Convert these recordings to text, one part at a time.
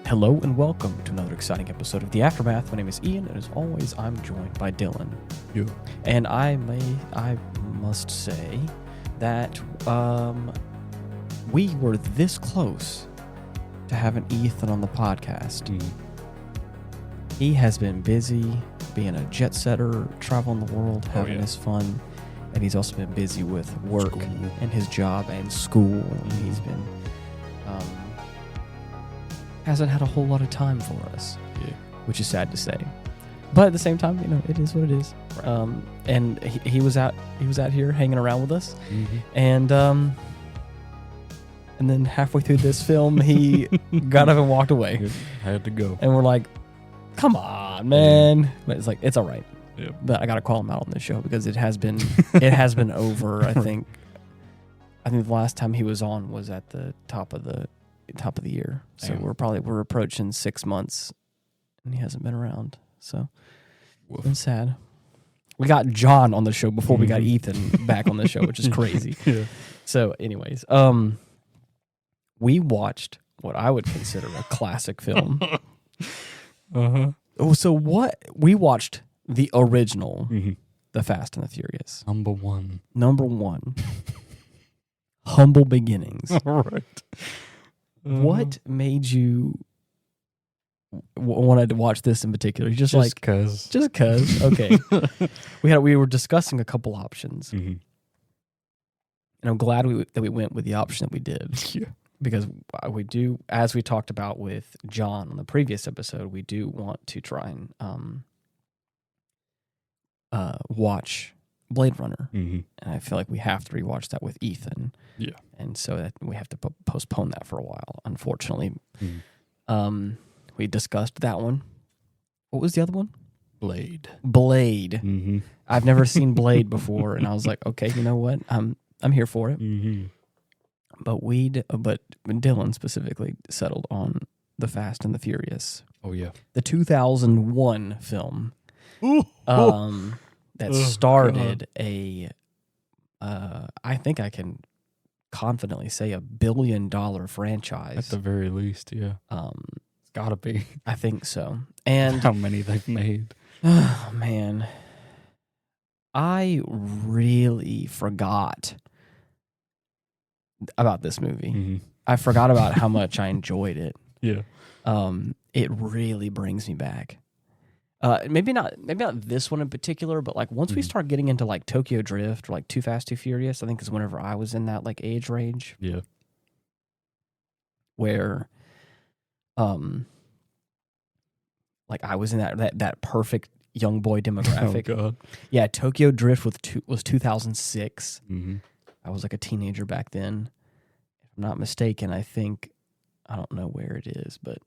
Hello and welcome to another exciting episode of The Aftermath. My name is Ian, and as always, I'm joined by Dylan. Yeah. And I must say that we were this close to having Ethan on the podcast. He has been busy being a jet setter, traveling the world, having his fun, and he's also been busy with work and his job and school. And he's been hasn't had a whole lot of time for us, which is sad to say. But at the same time, it is what it is. Right. And he was out here hanging around with us, and then halfway through this film, he got up and walked away. I had to go, and we're like, "Come on, man!" But it's like it's all right. Yeah. But I got to call him out on this show because it has been over. I think the last time he was on was at the top of the year. So we're approaching 6 months and he hasn't been around. So it's been sad. We got John on the show before we got Ethan back on the show, which is crazy. Yeah. So anyways, we watched what I would consider a classic film. Oh, so what we watched the original, The Fast and the Furious. Number one. Humble Beginnings. All right. What made you wanted to watch this in particular? Just cause. Okay. we were discussing a couple options, and I'm glad that we went with the option that we did. Yeah. Because we do, as we talked about with John on the previous episode, we do want to try and watch Blade Runner, and I feel like we have to rewatch that with Ethan. Yeah, and so that we have to postpone that for a while. Unfortunately, we discussed that one. What was the other one? Blade. I've never seen Blade before, and I was like, okay, you know what? I'm here for it. But but Dylan specifically settled on The Fast and the Furious. Oh yeah, the 2001 film. That started I think I can confidently say $1 billion franchise. At the very least, yeah. It's gotta be. I think so. And how many they've made. Oh man. I really forgot about this movie. I forgot about how much I enjoyed it. Yeah. It really brings me back. Maybe not this one in particular, but like once we start getting into like Tokyo Drift or like Too Fast, Too Furious, I think is whenever I was in that like age range. Yeah. Where, like I was in that perfect young boy demographic. Oh God. Yeah, Tokyo Drift was 2006. I was like a teenager back then. If I'm not mistaken, I don't know where it is, but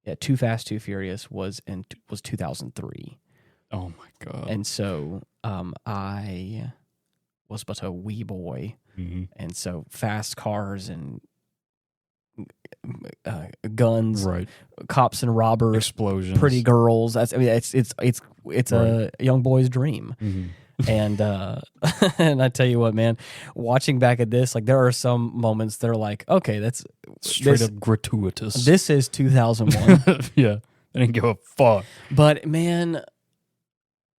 yeah, Too Fast, Too Furious was 2003. Oh my God. And so I was but a wee boy. And so fast cars and guns, right? Cops and robbers, explosions, pretty girls. It's a young boy's dream. And and I tell you what, man, watching back at this, like there are some moments that are like, okay, that's straight up gratuitous. This is 2001. Yeah, I didn't give a fuck. But man,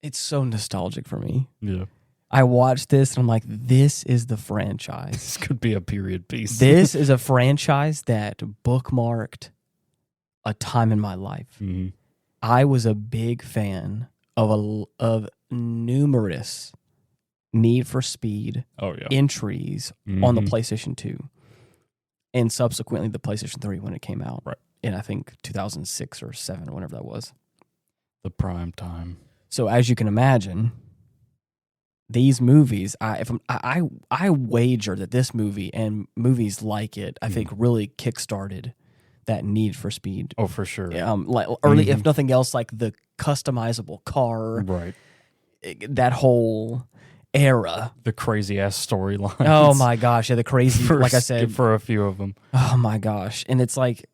it's so nostalgic for me. Yeah, I watched this and I'm like, this is the franchise. This could be a period piece. This is a franchise that bookmarked a time in my life. I was a big fan of numerous Need for Speed entries on the PlayStation 2 and subsequently the PlayStation 3 when it came out. Right. In I think 2006 or 7, whenever that was. The prime time. So as you can imagine, these movies, I wager that this movie and movies like it, I think really kickstarted that Need for Speed. Oh, for sure. Like early, if nothing else, like the customizable car. Right. That whole era. The crazy ass storylines. Oh my gosh. Yeah, the crazy, like I said. For a few of them. Oh my gosh. And it's like,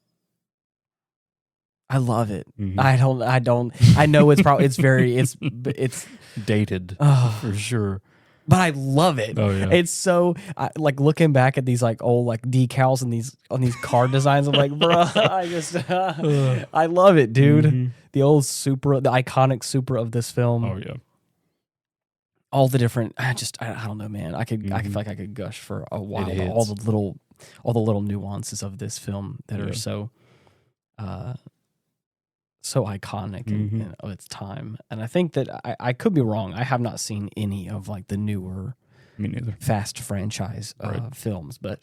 I love it. I know it's probably, it's dated for sure. but I love it. Oh yeah. It's so like looking back at these like old like decals and on these car designs. I'm like, bro, I just I love it, dude. Mm-hmm. The old Supra, the iconic Supra of this film. Oh yeah. All the different. I don't know, man. I feel Mm-hmm. like I could gush for a while. It About all the little nuances of this film that Yeah. are so iconic in of its time. And I think that I could be wrong. I have not seen any of like the newer Me neither. Fast franchise Right. films, but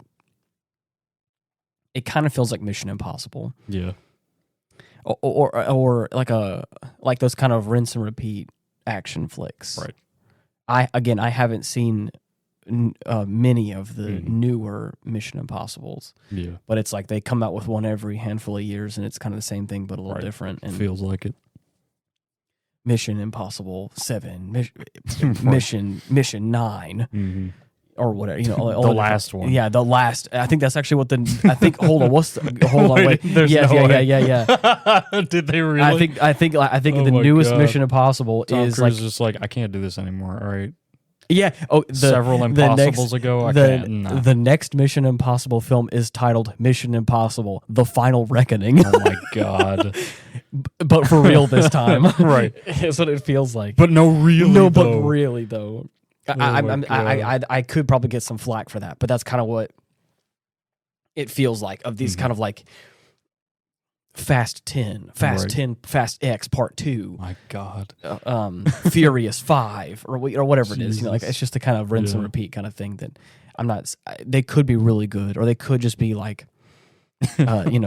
it kind of feels like Mission Impossible, Yeah. or like those kind of rinse and repeat action flicks. Right. I haven't seen many of the Mhm. newer Mission Impossibles, Yeah. but it's like they come out with one every handful of years, and it's kind of the same thing but a little Right. different. And Feels like it. Mission Impossible 7, Mission 9, Mm-hmm. or whatever, you know, all The different- last one. Yeah, the last. I think that's actually what I think. Hold on, wait. There's Yes, no way. yeah. Did they really? I think Oh the my newest God. Mission Impossible Tom is Cruise like, is just like, I can't do this anymore. All right. yeah. Oh, Several the Impossibles ago, I can't. Nah. The next Mission Impossible film is titled Mission Impossible: The Final Reckoning. Oh my God. But for real this time, Right. That's what it feels like. But no, really. No, but though. really though, Oh my I could probably get some flack for that, but that's kind of what it feels like of these kind of like Fast 10, Fast Right. 10, Fast X Part 2, My God. Furious 5, or whatever it is. You know, like Jesus. it's just a kind of rinse and Yeah. repeat kind of thing that I'm not. They could be really good, or they could just be like,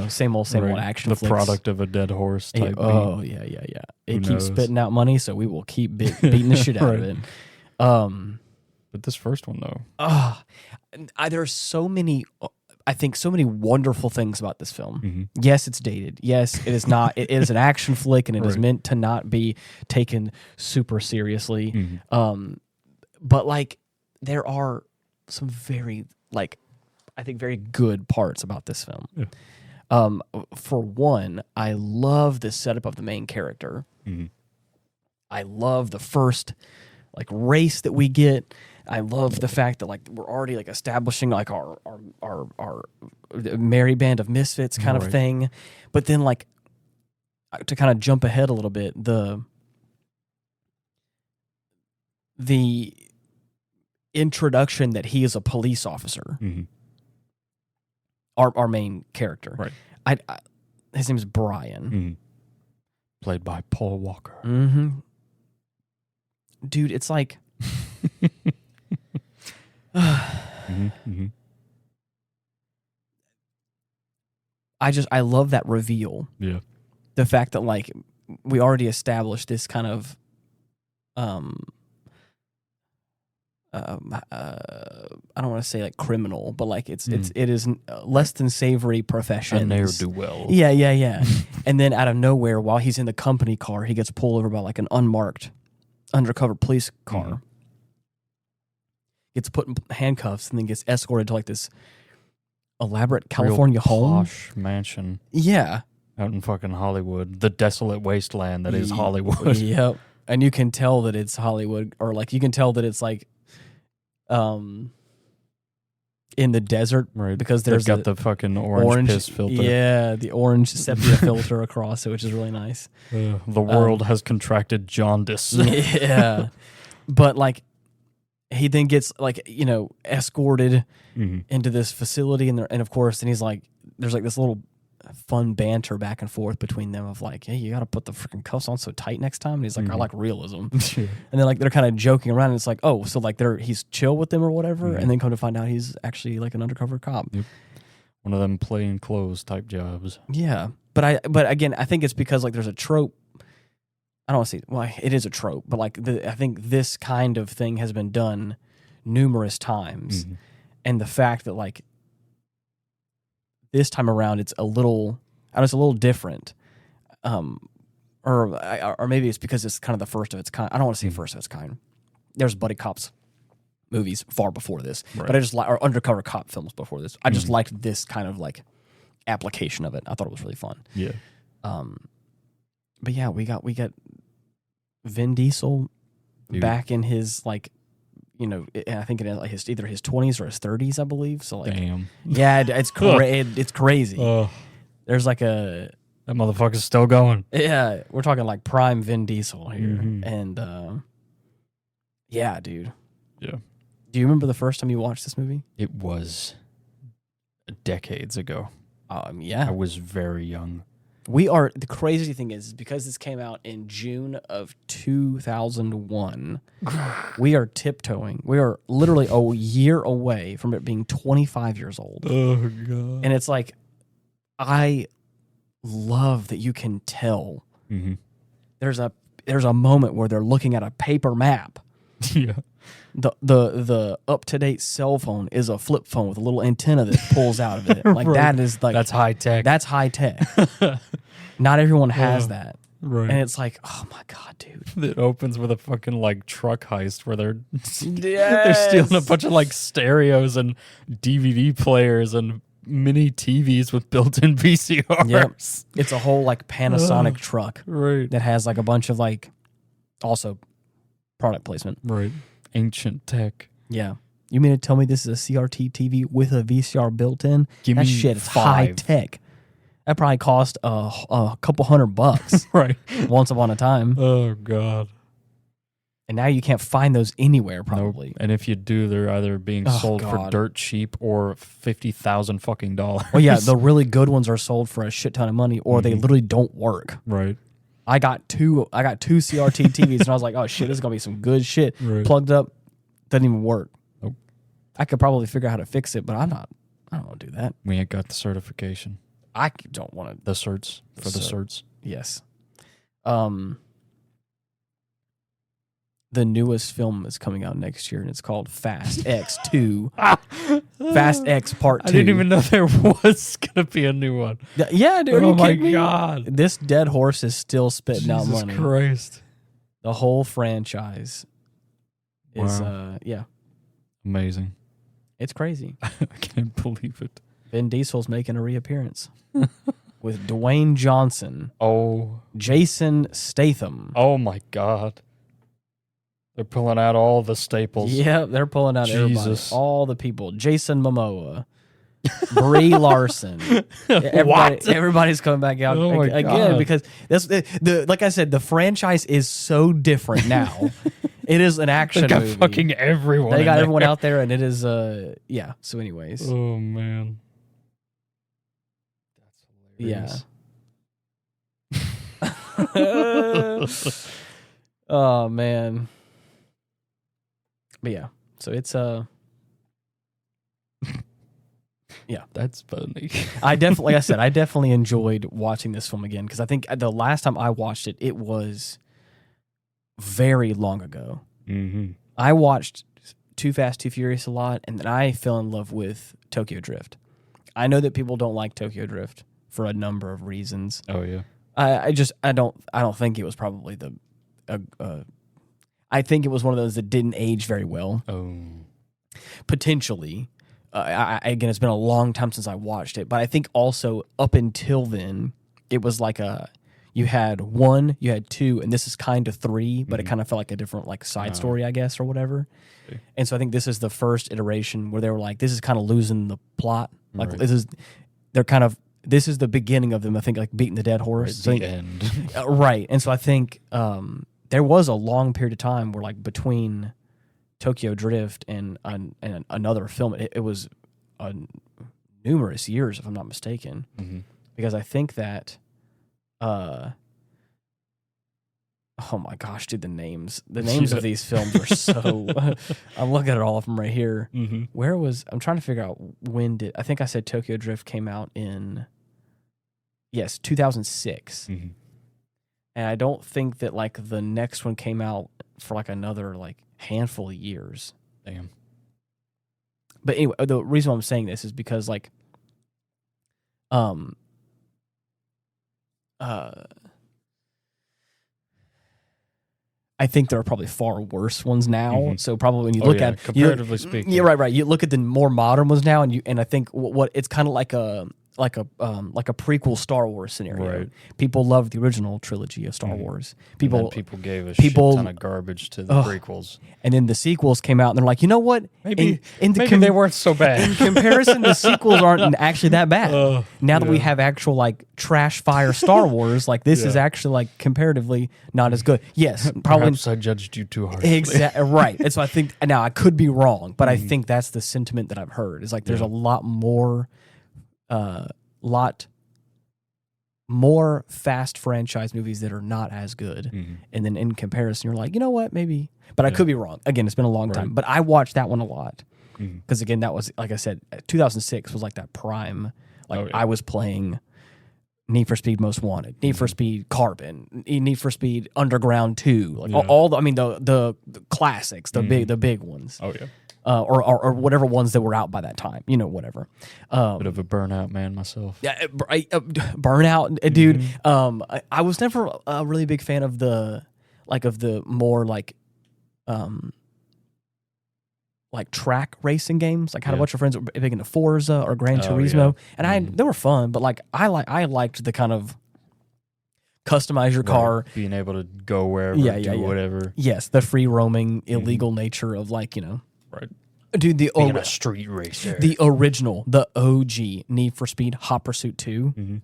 same old Right. action. The flicks. product of a dead horse type. beat. Oh yeah. It Who keeps knows? spitting out money, so we will keep beating the shit out of Right. it. But this first one though. There's so many. I think so many wonderful things about this film. Mm-hmm. Yes, it's dated. Yes, it is not. It is an action flick, and it is Right. meant to not be taken super seriously. Mm-hmm. But like, there are some very I think very good parts about this film. Yeah. For one, I love the setup of the main character. Mm-hmm. I love the first race that we get. I love the fact that we're already establishing our merry band of misfits kind of Right. thing. But then to kind of jump ahead a little bit, the introduction that he is a police officer, Mm-hmm. our main character. Right. His name is Brian. Mm-hmm. Played by Paul Walker. Mm-hmm. Dude, it's like Mm-hmm. Mm-hmm. I love that reveal. Yeah. The fact that we already established this kind of I don't want to say criminal, but it is less than savory profession. A ne'er-do-well. Yeah. And then out of nowhere, while he's in the company car, he gets pulled over by an unmarked undercover police car. Mhm. Gets put in handcuffs and then gets escorted to this elaborate Real California home. posh mansion Yeah. out in fucking Hollywood, the desolate wasteland that is Hollywood. Yep. And you can tell that it's Hollywood, or you can tell that it's in the desert, Right, because they've there's got the fucking orange piss filter. Yeah, the orange sepia filter across it, which is really nice. The world has contracted jaundice. Yeah. But he then gets escorted Mm-hmm. into this facility, and of course then he's there's this little fun banter back and forth between them of hey, you got to put the freaking cuffs on so tight next time, and he's I like realism. Sure. And then they're kind of joking around, and it's oh, so he's chill with them or whatever, Mhm. and then come to find out he's actually an undercover cop. Yep. One of them plain clothes type jobs. Yeah, but again, I think it's because there's a trope. I don't want to say it is a trope, but I think this kind of thing has been done numerous times, Mhm. and the fact that this time around it's a little different, or maybe it's because it's kind of the first of its kind. I don't want to say first of its kind. There's buddy cops movies far before this, Right. but I just or undercover cop films before this. I just Mhm. liked this kind of application of it. I thought it was really fun. Yeah. But yeah, we got Vin Diesel Dude. back in his I think it like either his 20s or his 30s, I believe. So like, Damn. yeah, it's it's crazy. There's like that motherfucker's still going. Yeah, we're talking like prime Vin Diesel here, and yeah, dude. Yeah. Do you remember the first time you watched this movie? It was decades ago. Yeah. I was very young. The crazy thing is because this came out in June of 2001, we are tiptoeing. We are literally a year away from it being 25 years old. Oh, God. And it's like, I love that you can tell. Mm-hmm. There's a moment where they're looking at a paper map. Yeah. The up-to-date cell phone is a flip phone with a little antenna that pulls out of it. Like Right. that is like That's high tech. That's high tech. Not everyone has that. Right. And it's like, oh my God, dude. It opens with a fucking like truck heist where they're Yes. stealing a bunch of like stereos and DVD players and mini TVs with built-in VCRs. Yep. It's a whole like Panasonic truck Right. that has like a bunch of like also product placement. Right. Ancient tech. Yeah. You mean to tell me this is a CRT TV with a VCR built in? Give that me shit is 5. high tech. That probably cost a couple $100 Right. once upon a time. Oh, God. And now you can't find those anywhere probably. Nope. And if you do, they're either being sold for dirt cheap or $50,000 fucking dollars. Well, yeah, the really good ones are sold for a shit ton of money, or they literally don't work. Right. I got two CRT TVs, and I was like, oh shit, this is gonna be some good shit. Right. Plugged up, doesn't even work. Nope. I could probably figure out how to fix it, but I don't want to do that. We ain't got the certification. I don't want to. The certs for the certs. Yes. The newest film is coming out next year, and it's called Fast X 2. Fast X Part 2. I didn't even know there was gonna be a new one. Yeah, dude. Oh my me? God! This dead horse is still spitting out money. Jesus Christ! The whole franchise is, Wow. yeah, Amazing. it's crazy. I can't believe it. Vin Diesel's making a reappearance with Dwayne Johnson, Oh. Jason Statham. Oh my God. They're pulling out all the staples. Yeah, they're pulling out everybody, Jesus. all the people. Jason Momoa, Brie Larson. Everybody's coming back out Oh my again God. because that's the like I said, the franchise is so different now. It is an action They got movie. fucking everyone. They in got there. everyone out there, and it is yeah. So, anyways, Oh man. yeah. Hilarious. Oh man. But yeah, so it's yeah, That's funny. I definitely enjoyed watching this film again because I think the last time I watched it, it was very long ago. Mm-hmm. I watched Too Fast, Too Furious a lot, and then I fell in love with Tokyo Drift. I know that people don't like Tokyo Drift for a number of reasons. Oh yeah. I don't think it was probably I think it was one of those that didn't age very well. Oh. Potentially. Again, it's been a long time since I watched it, but I think also up until then, it was like you had 1, you had 2, and this is kind of 3, but it kind of felt like a different like side story, I guess, or whatever. Okay. And so I think this is the first iteration where they were like, this is kind of losing the plot. Like Right. this is the beginning of them, I think, like beating the dead horse. Right, the end. Right. And so I think there was a long period of time where like between Tokyo Drift and another film, it was numerous years, if I'm not mistaken, because I think that, oh my gosh, dude, the names of these films are so. I'm looking at all of them right here. Mm-hmm. I'm trying to figure out I think I said Tokyo Drift came out in, yes, 2006. Mm-hmm. And I don't think that like the next one came out for like another like handful of years. Damn. But anyway, the reason why I'm saying this is because like, I think there are probably far worse ones now. Mhm. So probably when you look at comparatively speaking, yeah, right. You look at the more modern ones now, and I think what it's kind of like a like a prequel Star Wars scenario. Right. People love the original trilogy of Star Wars. People gave a shit ton of garbage to the prequels, and then the sequels came out, and they're like, you know what? Maybe they weren't so bad. In comparison, the sequels aren't actually that bad. Now that we have actual like trash fire Star Wars, like this is actually like comparatively not as good. Yes, probably. Perhaps I judged you too harshly. Exactly right. And so I think now I could be wrong, but I think that's the sentiment that I've heard. Is like there's a lot more fast franchise movies that are not as good. And then in comparison, you're like, you know what, maybe. But I could be wrong. Again, it's been a long time. But I watched that one a lot. Because again, that was, like I said, 2006 was like that prime. Like I was playing Need for Speed Most Wanted, Need for Speed Carbon, Need for Speed Underground 2. Like all the, I mean, the classics, the big ones. Oh yeah. Or whatever ones that were out by that time, you know, whatever. Bit of a burnout man myself. Yeah, burnout, dude. I was never a really big fan of the more like track racing games. Like had a bunch of friends that were big into Forza or Gran Turismo, and they were fun. But like I liked the kind of customize your car, being able to go wherever, do whatever. Yes, the free roaming, illegal nature of like, you know. Right. Dude, being a street racer. The original, the OG Need for Speed Hot Pursuit 2.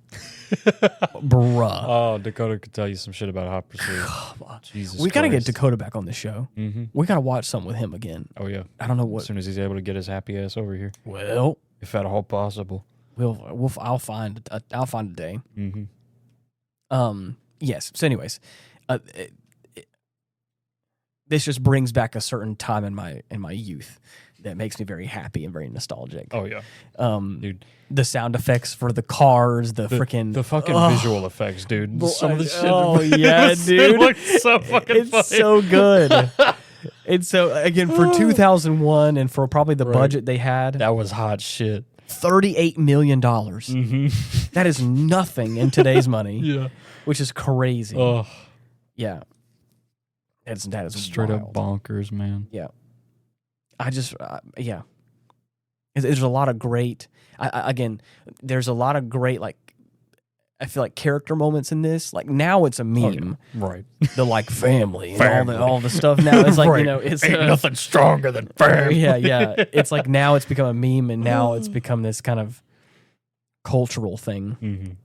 Bruh. Oh, Dakota could tell you some shit about Hot Pursuit. Come on. Jesus We got to Christ. get Dakota back on the show. We got to watch something with him again. Oh, yeah. I don't know what. As soon as he's able to get his happy ass over here. Well, if at all possible. I'll find a day. Yes. So anyways, this just brings back a certain time in my youth that makes me very happy and very nostalgic. Oh yeah, dude. The sound effects for the cars, the fucking visual effects, dude. Some of the shit. Oh yeah, dude. It looks so fucking funny. So good. It's so, again, for 2001 and for probably the budget they had, that was hot shit. $38 million. That is nothing in today's money. Yeah, which is crazy. Oh yeah. That is straight wild. up bonkers, man. Yeah. There's a lot of great, there's a lot of great, like, I feel like character moments in this. Like now it's a meme. Right. The like family and all the stuff now. It's like, you know, it's ain't nothing stronger than family. Yeah. It's like now it's become a meme and now it's become this kind of cultural thing.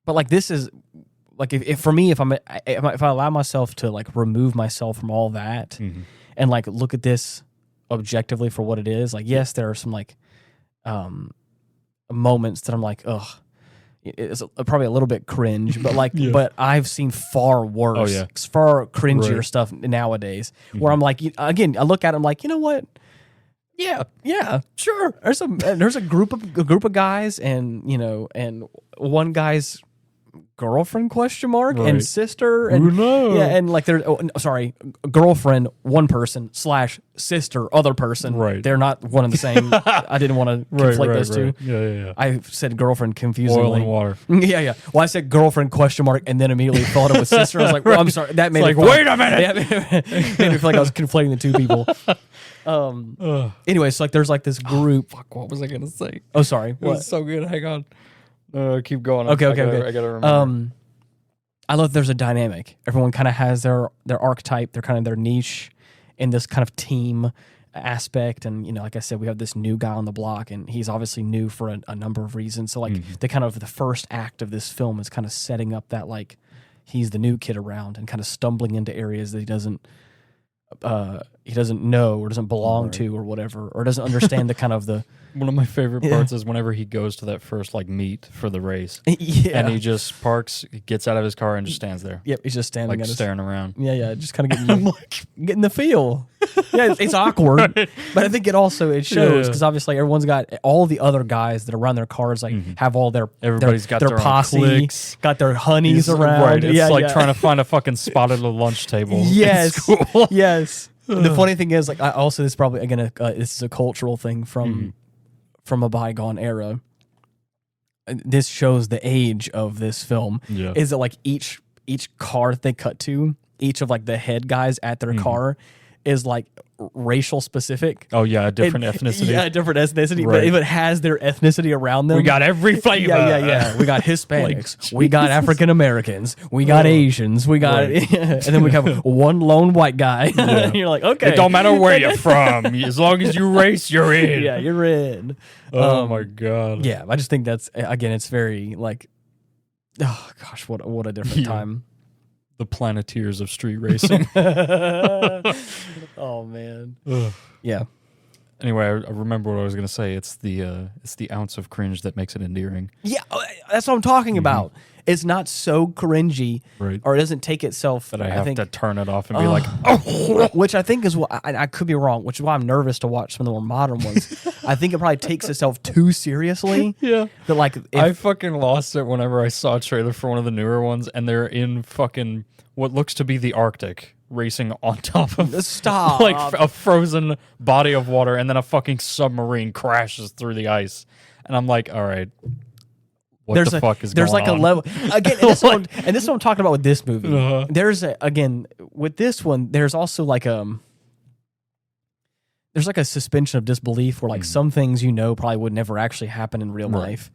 But like this is, like if for me, if I allow myself to like remove myself from all that and like look at this objectively for what it is, like yes, there are some like moments that I'm like, ugh, it's probably a little bit cringe, but like, but I've seen far worse, far cringier stuff nowadays. Where I'm like, again, I look at it, I'm like, you know what? Yeah, sure. There's a group of guys, and you know, and one guy's girlfriend and sister and who knows? Yeah, and like there's girlfriend one person / sister other person. Right. They're not one and the same. I didn't want to conflate those two. Yeah. I said girlfriend confusingly. Oil and water. Yeah. Well, I said girlfriend ? And then immediately thought it was sister. I was like, well, I'm sorry. That made like, wait a minute. Made me feel like I was conflating the two people. Anyway, so like there's like this group. Fuck, what was I gonna say? Oh, sorry. It was so good. Hang on. Keep going. Okay. I gotta remember. I love there's a dynamic. Everyone kind of has their archetype, their niche in this kind of team aspect. And, you know, like I said, we have this new guy on the block, and he's obviously new for a number of reasons. So, like, the first act of this film is kind of setting up that, like, he's the new kid around and kind of stumbling into areas that he doesn't know or doesn't belong to or whatever, or doesn't understand the kind of the... One of my favorite parts is whenever he goes to that first like meet for the race. And he just parks, gets out of his car and just stands there. Yep, he's just standing like staring around. Yeah, just kind of getting the feel. Yeah, it's awkward, but I think it shows because obviously everyone's got all the other guys that are around their cars, like have all everybody's got their posse, cliques. Got their honeys around. Right, it's like trying to find a fucking spot at a lunch table. Yes, it's cool. Yes. The funny thing is, like, this is probably again this is a cultural thing from a bygone era. This shows the age of this film. Yeah. Is that like each car that they cut to, each of like the head guys at their car is like racial specific. Oh yeah, a different ethnicity. Yeah, a different ethnicity. Right. But if it has their ethnicity around them, We got every flavor. Yeah. We got Hispanics. Like, we got African Americans. We got Asians. We got, and then we have one lone white guy. And you're like, okay, It don't matter where you're from, as long as you race, you're in. Yeah, you're in. Oh my god. Yeah, I just think that's again, it's very like, oh gosh, what a different time. The Planeteers of street racing. Oh man. Ugh. Yeah. Anyway, I remember what I was going to say. It's the ounce of cringe that makes it endearing. Yeah, that's what I'm talking about. It's not so cringy, Right. or it doesn't take itself. That I think, to turn it off and be which I think is what I could be wrong. Which is why I'm nervous to watch some of the more modern ones. I think it probably takes itself too seriously. Yeah. That like I fucking lost it whenever I saw a trailer for one of the newer ones, and they're in fucking what looks to be the Arctic, racing on top of like a frozen body of water, and then a fucking submarine crashes through the ice, and I'm like, all right. What the fuck is going on? There's like a level again, and this is what I'm talking about with this movie. There's again with this one. There's also like there's like a suspension of disbelief where like some things probably would never actually happen in real life,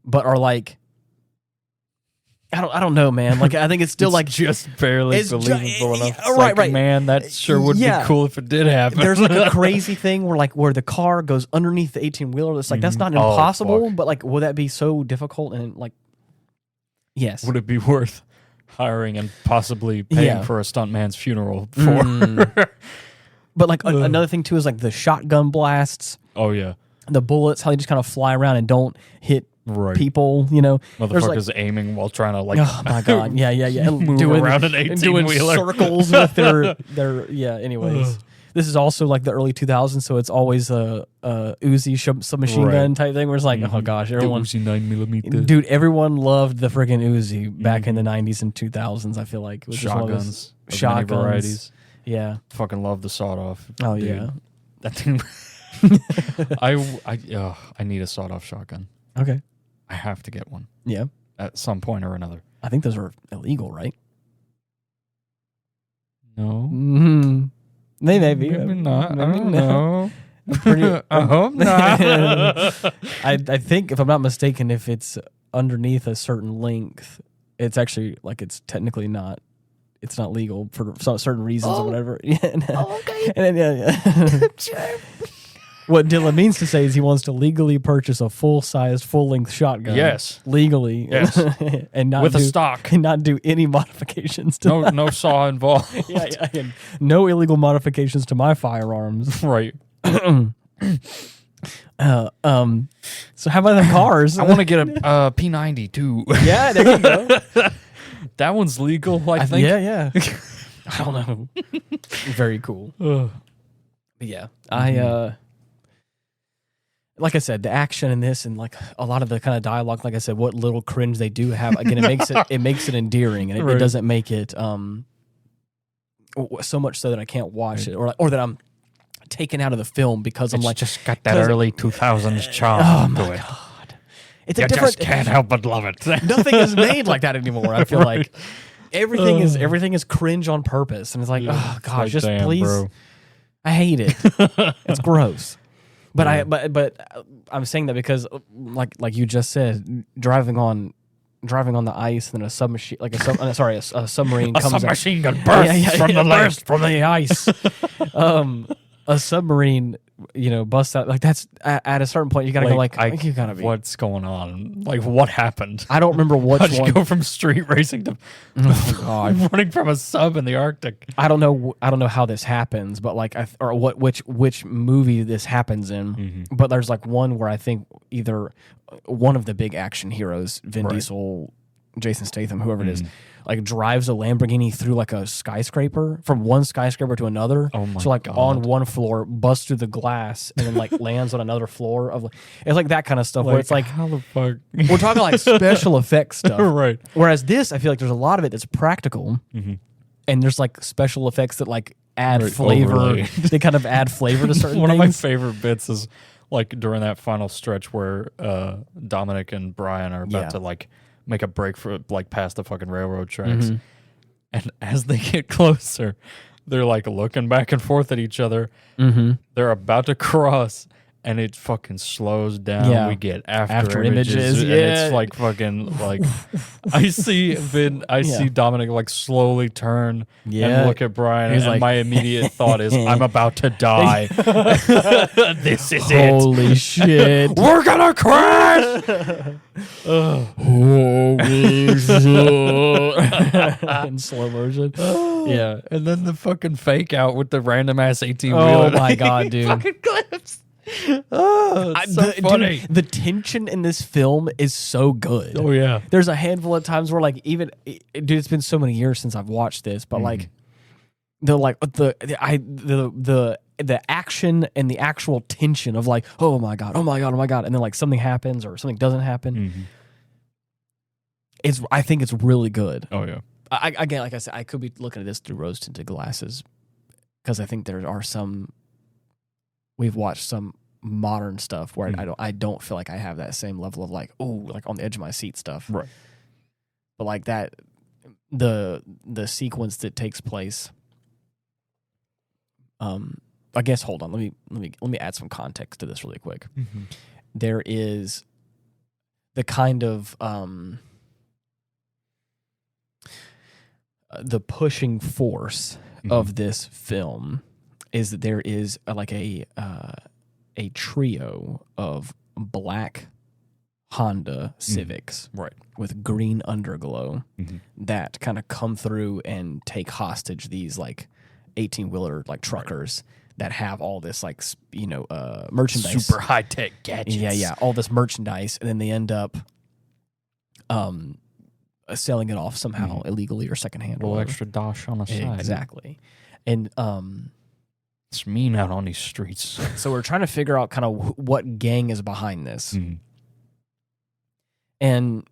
but are like I don't know, man. Like I think it's still like just barely believable enough. It's right, like, man, that sure would be cool if it did happen. There's like a crazy thing where the car goes underneath the 18-wheeler. It's like that's not impossible, but like would that be so difficult and like yes. Would it be worth hiring and possibly paying for a stuntman's funeral for? But like another thing too is like the shotgun blasts. Oh yeah. The bullets, how they just kind of fly around and don't hit people, Motherfuckers like, aiming while trying to like oh my god, yeah. Move around an 18-wheeler. Circles with their anyways. This is also like the early 2000s, so it's always a Uzi submachine gun type thing where it's like, oh gosh, everyone Uzi 9mm. Dude, everyone loved the freaking Uzi back in the 90s and 2000s, I feel like. It was shotguns. Shotguns. Many varieties. Yeah. Fucking love the sawed-off. Oh, dude. yeah. That thing I need a sawed-off shotgun. Okay. I have to get one. Yeah. At some point or another. I think those are illegal, right? No. Mm-hmm. Maybe not. Maybe I don't know. I hope not. I think, if I'm not mistaken, if it's underneath a certain length, it's actually like it's technically not. It's not legal for certain reasons or whatever. Yeah. Okay. And then, what Dylan means to say is he wants to legally purchase a full-sized, full-length shotgun. Yes. Legally. Yes. And not with a stock. And not do any modifications to that. No saw involved. Yeah. No illegal modifications to my firearms. Right. So how about the cars? I want to get a P90 too. Yeah, there you go. That one's legal, I think. Yeah. I don't know. Very cool. But yeah, like I said, the action in this and like a lot of the kind of dialogue, like I said, what little cringe they do have, again, it makes it endearing, and it doesn't make it so much so that I can't watch it or that I'm taken out of the film because I'm like just got that early 2000s charm. Oh my god, it's you just can't help but love it. Nothing is made like that anymore. I feel like everything is cringe on purpose, and it's like, oh gosh, like, just damn, please. Bro. I hate it. It's gross. But but I'm saying that because like you just said, driving on the ice and then a submachine a submarine comes submachine gun bursts from the ice. A submarine, busts out. Like that's at a certain point you gotta go you gotta be. What's going on? Like what happened? I don't remember How'd you go from street racing to running from a sub in the Arctic. I don't know how this happens, but like which movie this happens in. Mm-hmm. But there's like one where I think either one of the big action heroes, Vin Diesel, Jason Statham, whoever it is, like drives a Lamborghini through like a skyscraper from one skyscraper to another. Oh my so like God. on one floor, busts through the glass and then like lands on another floor of it's like that kind of stuff where it's like how the fuck we're talking like special effects stuff. Right. Whereas this, I feel like there's a lot of it that's practical and there's like special effects that like add flavor. Overlay. They kind of add flavor to certain One things. of my favorite bits is like during that final stretch where Dominic and Brian are about to like make a break for like past the fucking railroad tracks. And as they get closer, they're like looking back and forth at each other. They're about to cross. And it fucking slows down. Yeah. We get after images. And it's like fucking like I see Dominic like slowly turn and look at Brian. And like, my immediate thought is, I'm about to die. This is Holy shit. We're gonna crash. Holy shit. In slow motion. Yeah. And then the fucking fake out with the random ass 18-wheeler. Oh my god, dude. Fucking clips. Oh, it's so funny. Dude, the tension in this film is so good. Oh yeah. There's a handful of times where like dude, it's been so many years since I've watched this, but like the action and the actual tension of like, oh my god, and then like something happens or something doesn't happen. I think it's really good. Oh yeah. Again, like I said, I could be looking at this through rose tinted glasses because I think there are some. We've watched some modern stuff where I don't feel like I have that same level of like, oh, like on the edge of my seat stuff. Right. But like that, the sequence that takes place. I guess hold on. Let me add some context to this really quick. There is the kind of the pushing force of this film is that there is a trio of black Honda Civics with green underglow that kind of come through and take hostage these like 18-wheeler like truckers that have all this like merchandise, super high tech gadgets. Yeah, all this merchandise, and then they end up selling it off somehow illegally or secondhand. A little extra dosh on the side. Exactly, and it's mean out on these streets. So we're trying to figure out kind of what gang is behind this. And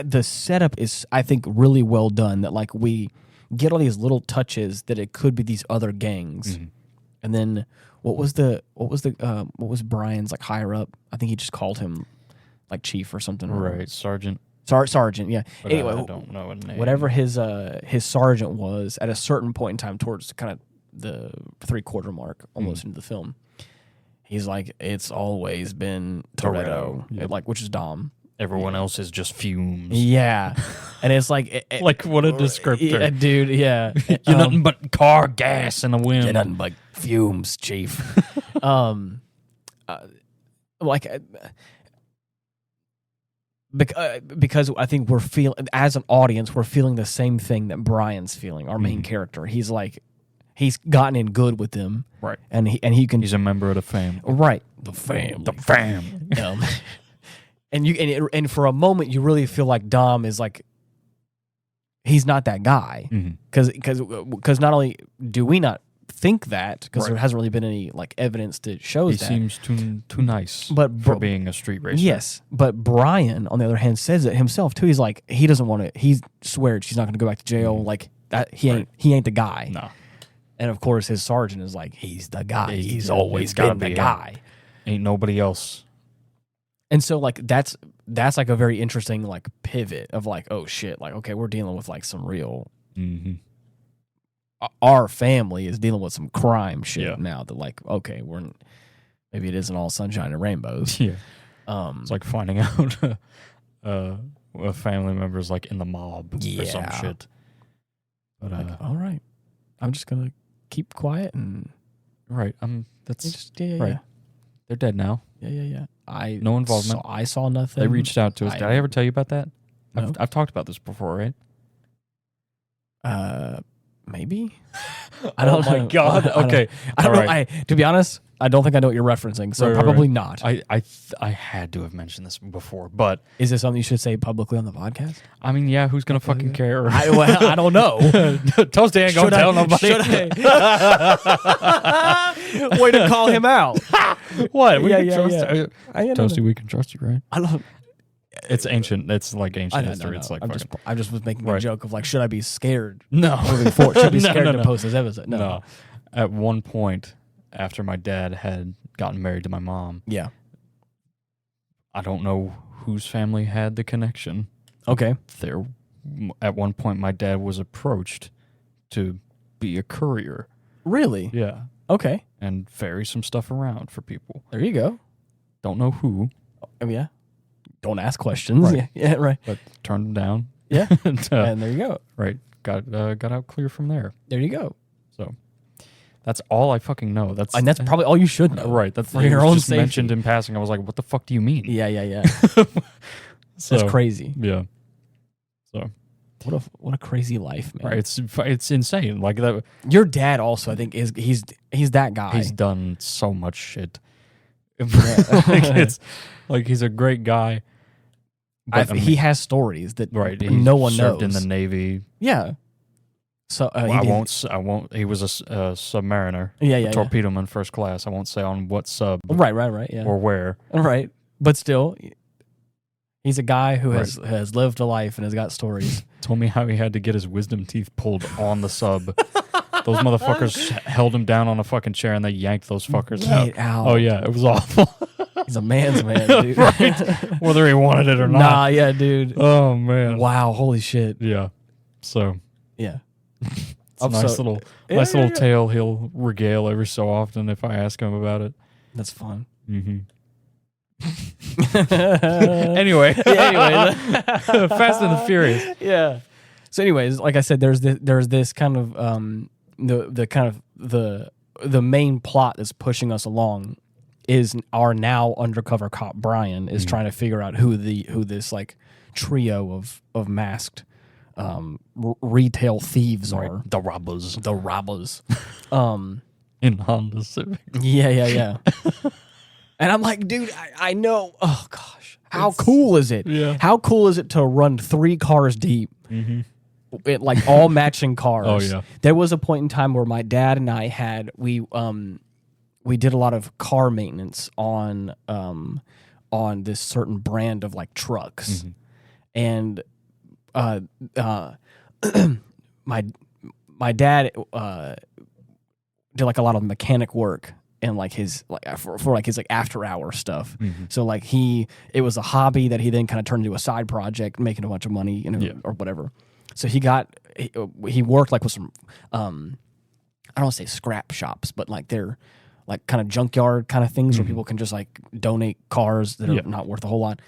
the setup is, I think, really well done. That like we get all these little touches that it could be these other gangs. And then what was Brian's like higher up? I think he just called him like chief or something. Right, sergeant. Sergeant, yeah. But anyway, I don't know his name. Whatever his sergeant was at a certain point in time, towards kind of the 3/4 mark, almost into the film, he's like, "It's always been Toretto," which is Dom. Everyone else is just fumes. Yeah, and it's like, like what a descriptor, dude. Yeah, you're nothing but car gas in the wind. You're nothing but fumes, chief. Because I think we're feeling, as an audience, we're feeling the same thing that Brian's feeling. Our main character, he's like, he's gotten in good with them, right? And he can. He's a member of the fam, right? The fam. And for a moment, you really feel like Dom is like, he's not that guy, because not only do we not think that, because there hasn't really been any like evidence that shows that. He seems too nice for being a street racer. Yes, but Brian, on the other hand, says it himself too. He's like, he doesn't want to. He swears he's not going to go back to jail. Like that, he ain't the guy. No. And of course, his sergeant is like, he's the guy. He's always been the guy. Ain't nobody else. And so like that's like a very interesting like pivot of like, oh shit, like okay, we're dealing with like some real. Our family is dealing with some crime shit now. That like, okay, maybe it isn't all sunshine and rainbows. Yeah, it's like finding out a family member's like in the mob or some shit. But like, all right, I'm just gonna keep quiet and that's just, right. They're dead now. Yeah. No involvement. I saw nothing. They reached out to us. Did I ever tell you about that? No. I've talked about this before, right? Maybe. I don't know. Oh my god. Okay. I don't know. To be honest, I don't think I know what you're referencing, so probably not. I had to have mentioned this before, but is this something you should say publicly on the podcast? I mean, yeah, who's gonna fucking care? I don't know. Toasty ain't gonna tell nobody. Way to call him out. What? We can trust you. Toasty, we can trust you, right? I don't. It's ancient. It's like ancient history. It's like I just was making a joke of like, should I be scared? No. Moving forward, should I be scared to post this episode? No. At one point, after my dad had gotten married to my mom, I don't know whose family had the connection. Okay. At one point, my dad was approached to be a courier. Really? Yeah. Okay. And ferry some stuff around for people. There you go. Don't know who. Yeah. Don't ask questions. Right. Yeah, right. But turned them down. Yeah. and there you go. Right. Got out clear from there. There you go. So that's all I fucking know. That's probably all you should know. Right. That's for your own just safety. Mentioned in passing. I was like, what the fuck do you mean? Yeah. So, that's crazy. Yeah. So what a crazy life, man. right. It's insane. Like that. Your dad also, I think, he's that guy. He's done so much shit. It's like he's a great guy. But he has stories that no one served knows. in the Navy. Yeah. So I won't. He was a submariner. Yeah. Torpedo man first class. I won't say on what sub. Right. Yeah. Or where. Right. But still, he's a guy who has lived a life and has got stories. Told me how he had to get his wisdom teeth pulled on the sub. Those motherfuckers held him down on a fucking chair and they yanked those fuckers out. Oh yeah, it was awful. He's a man's man, dude. Right. Whether he wanted it or not. Nah, yeah, dude. Oh man. Wow, holy shit. Yeah. So yeah. It's a nice little tale he'll regale every so often if I ask him about it. That's fun. Mm-hmm. Anyway, Fast and the Furious. Yeah. So, anyways, like I said, there's this kind of the main plot that's pushing us along is our now undercover cop Brian is trying to figure out who this like trio of masked retail thieves are. The robbers. In Honda Civic. Yeah. And I'm like, dude, I know. Oh gosh, how cool is it? Yeah. How cool is it to run 3 cars deep? Mm-hmm. Like all matching cars. Oh yeah. There was a point in time where my dad and I we did a lot of car maintenance on this certain brand of like trucks, and my dad did like a lot of mechanic work and like his his after hour stuff. So like it was a hobby that he then kind of turned into a side project, making a bunch of money, or whatever. So he worked like with some I don't want to say scrap shops, but like they're like kind of junkyard kind of things where people can just like donate cars that are not worth a whole lot.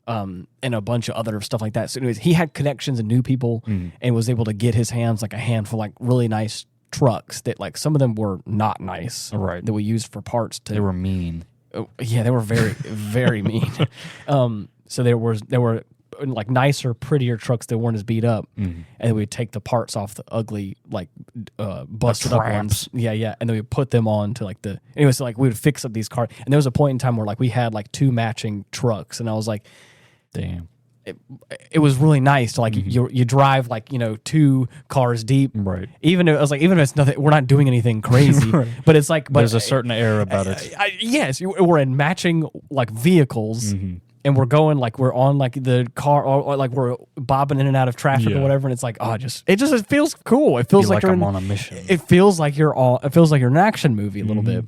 And a bunch of other stuff like that. So anyways, he had connections and knew people and was able to get his hands like a handful like really nice trucks that like some of them were not nice. Right. That we used for parts. They were mean. Yeah, they were very, very mean. So there were like nicer, prettier trucks that weren't as beat up, and we'd take the parts off the ugly, like busted up ones. Yeah, and then we put them on to like anyway. So like we would fix up these cars, and there was a point in time where like we had like 2 matching trucks, and I was like, damn. It was really nice to like you drive like 2 cars deep, right? Even if it's nothing, we're not doing anything crazy, right. But it's like there's a certain air about it. Yes, we're in matching like vehicles. And we're going like we're on like the car or like we're bobbing in and out of traffic or whatever, and it's like it feels cool. It feels like I'm on a mission. It feels like you're in an action movie a little bit,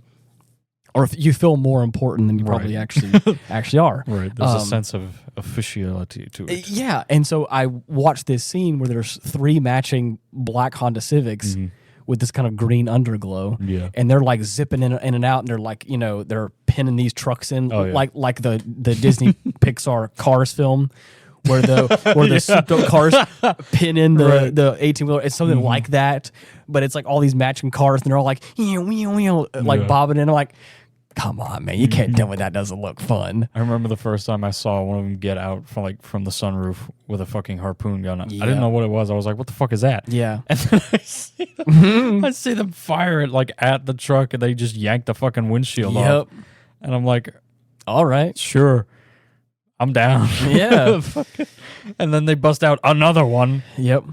or if you feel more important than you probably actually are. Right, there's a sense of officiality to it. Yeah, and so I watched this scene where there's 3 matching black Honda Civics. With this kind of green underglow, and they're like zipping in and out, and they're like, they're pinning these trucks in, like the Disney Pixar Cars film, where the cars pin in the 18-wheeler. It's something like that, but it's like all these matching cars, and they're all like, like bobbing in. I'm like, come on, man, you can't tell me that doesn't look fun. I remember the first time I saw one of them get out from the sunroof with a fucking harpoon gun. I didn't know what it was. I was like, what the fuck is that? Yeah. And then I see them fire it like at the truck, and they just yank the fucking windshield off. And I'm like, all right, sure, I'm down. Yeah. And then they bust out another one. Yep.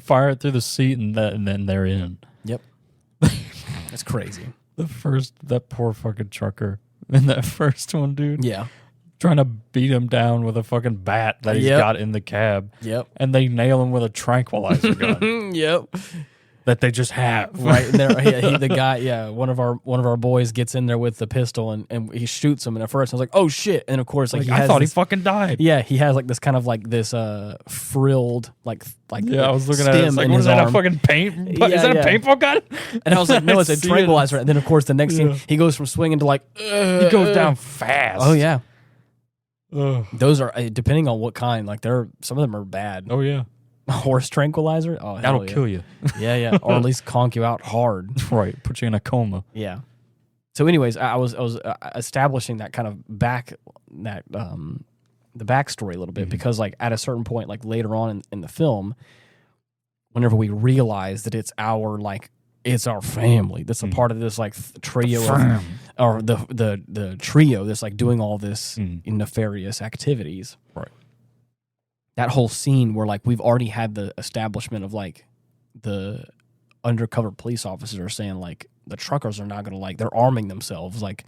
Fire it through the seat, and then they're in. Yep. That's crazy. That poor fucking trucker in that first one, dude. Yeah. Trying to beat him down with a fucking bat that he's got in the cab. Yep. And they nail him with a tranquilizer gun. Yep. that they just have. Right. And the guy, one of our boys gets in there with the pistol and he shoots him. And at first I was like, oh shit. And of course, like I thought he fucking died. Yeah, he has like this kind of like this frilled like I was looking at it. It's like, what is that? A fucking paint? Is that a paintball gun? And I was like, no, it's a tranquilizer. And then of course the next scene he goes from swinging to like he goes down fast. Oh yeah. Those are depending on what kind. Like some of them are bad. Oh yeah. Horse tranquilizer. Oh, that'll kill you. Yeah, or at least conk you out hard. Right, put you in a coma. Yeah. So, anyways, I was establishing that kind of the backstory a little bit because, like, at a certain point, like later on in the film, whenever we realize that it's our family, that's a part of this like trio or the trio that's like doing all this nefarious activities. Right. That whole scene where like we've already had the establishment of like the undercover police officers are saying like the truckers are not gonna like they're arming themselves like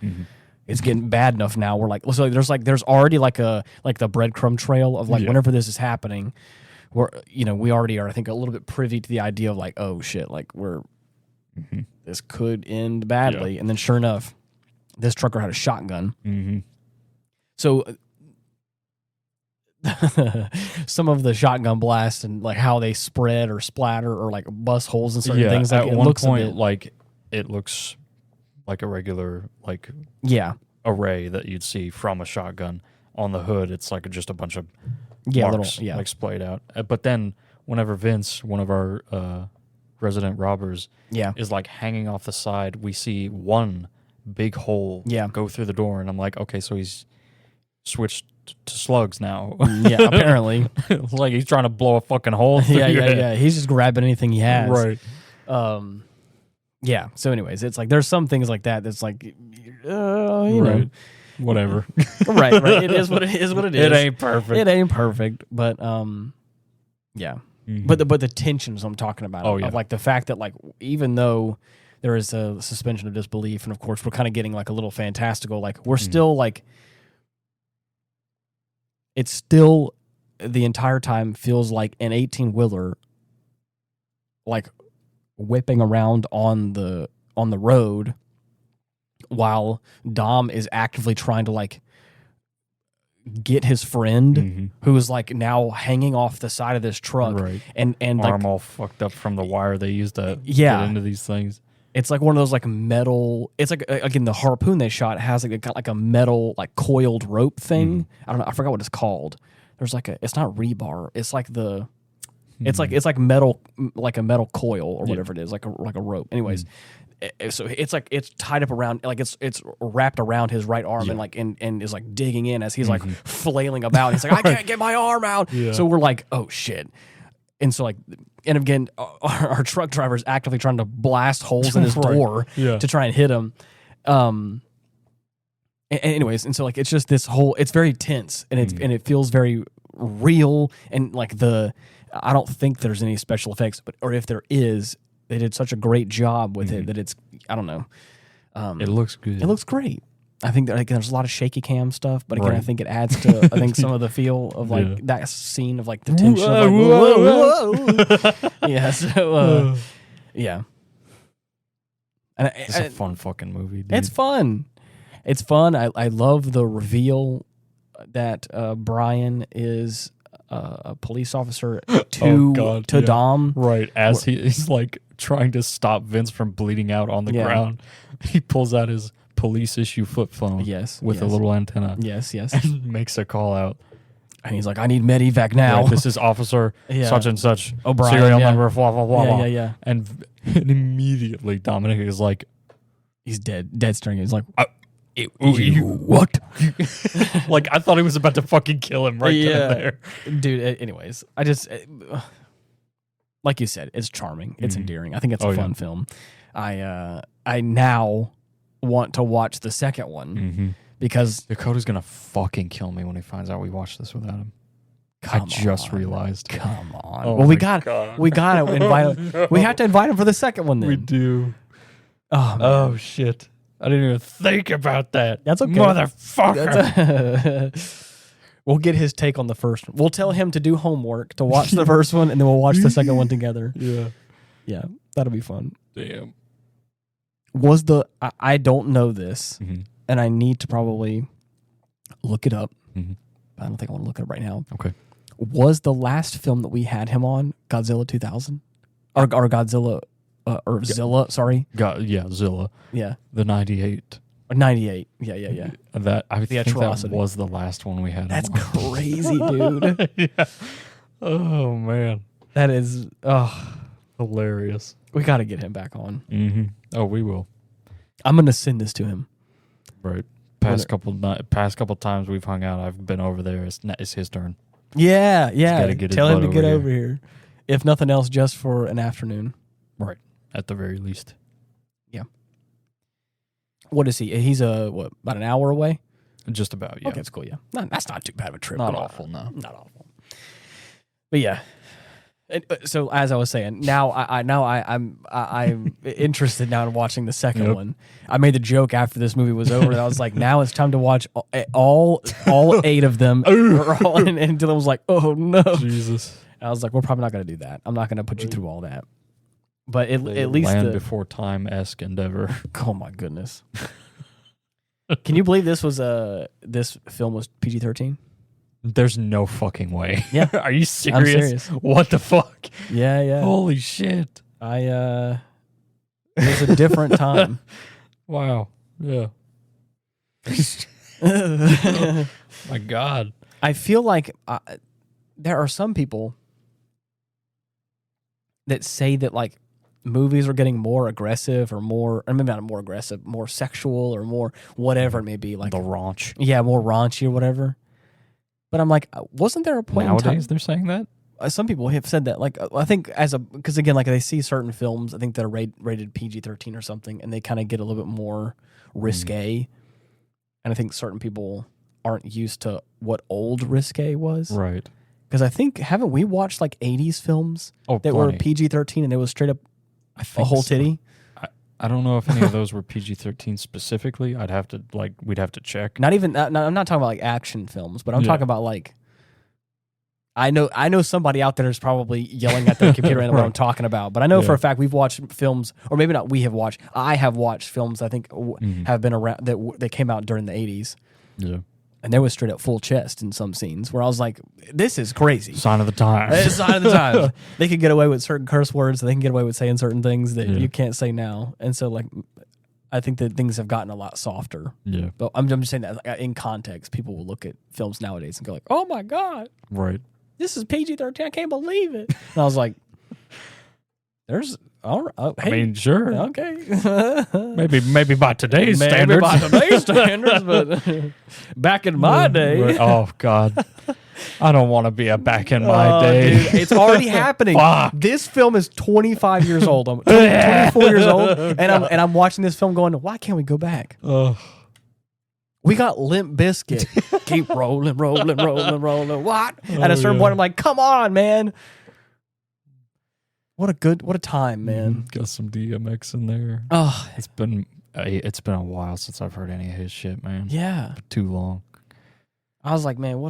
it's getting bad enough now. We're like so there's already like the breadcrumb trail of like whenever this is happening, we're we already are I think a little bit privy to the idea of like oh shit like we're this could end badly and then sure enough this trucker had a shotgun. So. Some of the shotgun blasts and like how they spread or splatter or like bust holes in certain things. Like at one point, like it looks like a regular like array that you'd see from a shotgun. On the hood, it's like just a bunch of marks like splayed out. But then whenever Vince, one of our resident robbers, is like hanging off the side, we see one big hole go through the door, and I'm like, okay, so he's switched to slugs now. Apparently. Like he's trying to blow a fucking hole through your head. He's just grabbing anything he has. Right. So anyways, it's like there's some things like that that's like you know. Whatever. right. It is what it is. It ain't perfect. But But the tensions I'm talking about of like the fact that like even though there is a suspension of disbelief and of course we're kind of getting like a little fantastical, like we're still like it's still the entire time feels like an 18-wheeler like whipping around on the road while Dom is actively trying to like get his friend who is like now hanging off the side of this truck and arm like, all fucked up from the wire they used to get into these things. It's like one of those like metal. It's like again the harpoon they shot has like a metal like coiled rope thing. I don't know. I forgot what it's called. There's like it's not rebar. It's like it's like metal like a metal coil or whatever it is like a rope. Anyways, so it's like it's tied up around like it's wrapped around his right arm and like and is like digging in as he's like flailing about. He's like I can't get my arm out. So we're like oh shit. And so, like, and again, our truck driver is actively trying to blast holes in his door to try and hit him. Anyways, and so, like, it's just this whole, it's very tense and and it feels very real. And, like, I don't think there's any special effects, or if there is, they did such a great job with it that it's, I don't know. It looks good. It looks great. I think that like, there's a lot of shaky cam stuff, but again, I think it adds to I think some of the feel of like that scene of like the tension. Yeah. So yeah. And it's a fun fucking movie. Dude. It's fun. It's fun. I love the reveal that Brian is a police officer to Dom. Right as he's like trying to stop Vince from bleeding out on the ground, he pulls out his police issue flip phone with a little antenna. Yes. And makes a call out. And he's like, I need medevac now. This is Officer such and such. O'Brien. Serial number, blah, blah, blah. Yeah. And immediately Dominic is like... He's dead staring. He's like... what? Like, I thought he was about to fucking kill him right there. Dude, anyways, I just... like you said, it's charming. It's endearing. I think it's a fun film. I now... want to watch the second one because Dakota's gonna fucking kill me when he finds out we watched this without him. I just realized. Come on. Oh well, we gotta invite him. We have to invite him for the second one. Then we do. Oh shit! I didn't even think about that. That's okay, motherfucker. We'll get his take on the first one. We'll tell him to do homework to watch the first one, and then we'll watch the second one together. Yeah. That'll be fun. Damn. I don't know this, and I need to probably look it up. Mm-hmm. I don't think I want to look it up right now. Okay. Was the last film that we had him on Godzilla 2000? Or Godzilla, or Zilla, sorry. Zilla. Yeah. The 98. 98. Yeah. That I think Atrocity. that was the last one we had. That's crazy, dude. Yeah. Oh, man. That is Hilarious. we got to get him back on. Mm-hmm. Oh, we will. I'm going to send this to him. Right. Past couple times we've hung out, I've been over there. It's his turn. Yeah. Tell him to get over here. If nothing else, just for an afternoon. Right. At the very least. Yeah. What is he? He's about an hour away? Just about, yeah. Okay, that's cool, yeah. That's not too bad of a trip. Not awful, no. Not awful. But yeah. So as I was saying, now I'm interested now in watching the second one. I made the joke after this movie was over. And I was like, now it's time to watch all 8 of them. And Dylan was like, oh no, Jesus. I was like, we're probably not going to do that. I'm not going to put you through all that. But at least Land Before Time-esque endeavor. Oh my goodness. Can you believe this film was PG-13? There's no fucking way. Yeah. Are you serious? I'm serious. What the fuck? Yeah. Holy shit. It was a different time. Wow. Yeah. My God. I feel like there are some people that say that like movies are getting more aggressive or maybe not more aggressive, more sexual or more whatever it may be. Like the raunch. Yeah, more raunchy or whatever. But I'm like, wasn't there a point nowadays in time, they're saying that? Some people have said that. Like, I think because again, like they see certain films, I think that are rated PG-13 or something, and they kind of get a little bit more risque. And I think certain people aren't used to what old risque was. Right. Because I think, haven't we watched like 80s films that were PG-13 and it was straight up a whole titty? I don't know if any of those were PG-13 specifically. We'd have to check. Not even, I'm not talking about like action films, but I'm talking about like, I know somebody out there is probably yelling at their computer and what I'm talking about, but I know for a fact we've watched films, or maybe not we have watched, I have watched films I think have been around, that came out during the 80s. Yeah. And there was straight up full chest in some scenes where I was like, this is crazy. Sign of the times. It's a sign of the times. They can get away with certain curse words. They can get away with saying certain things that you can't say now. And so, like, I think that things have gotten a lot softer. Yeah. But I'm just saying that like, in context, people will look at films nowadays and go like, oh, my God. Right. This is PG-13. I can't believe it. And I was like, there's... All right. Hey, I mean, sure. Okay. maybe by today's standards. Maybe by today's standards, but back in my day. Oh, God. I don't want to be a back in my day. Dude, it's already happening. Fuck. This film is 25 years old. I'm 24 years old, and I'm watching this film going, why can't we go back? We got Limp Bizkit. Keep rolling. What? At a certain point, I'm like, come on, man. What a time, man. Got some DMX in there. Oh, it's been a while since I've heard any of his shit, man. Yeah. Too long. I was like, man,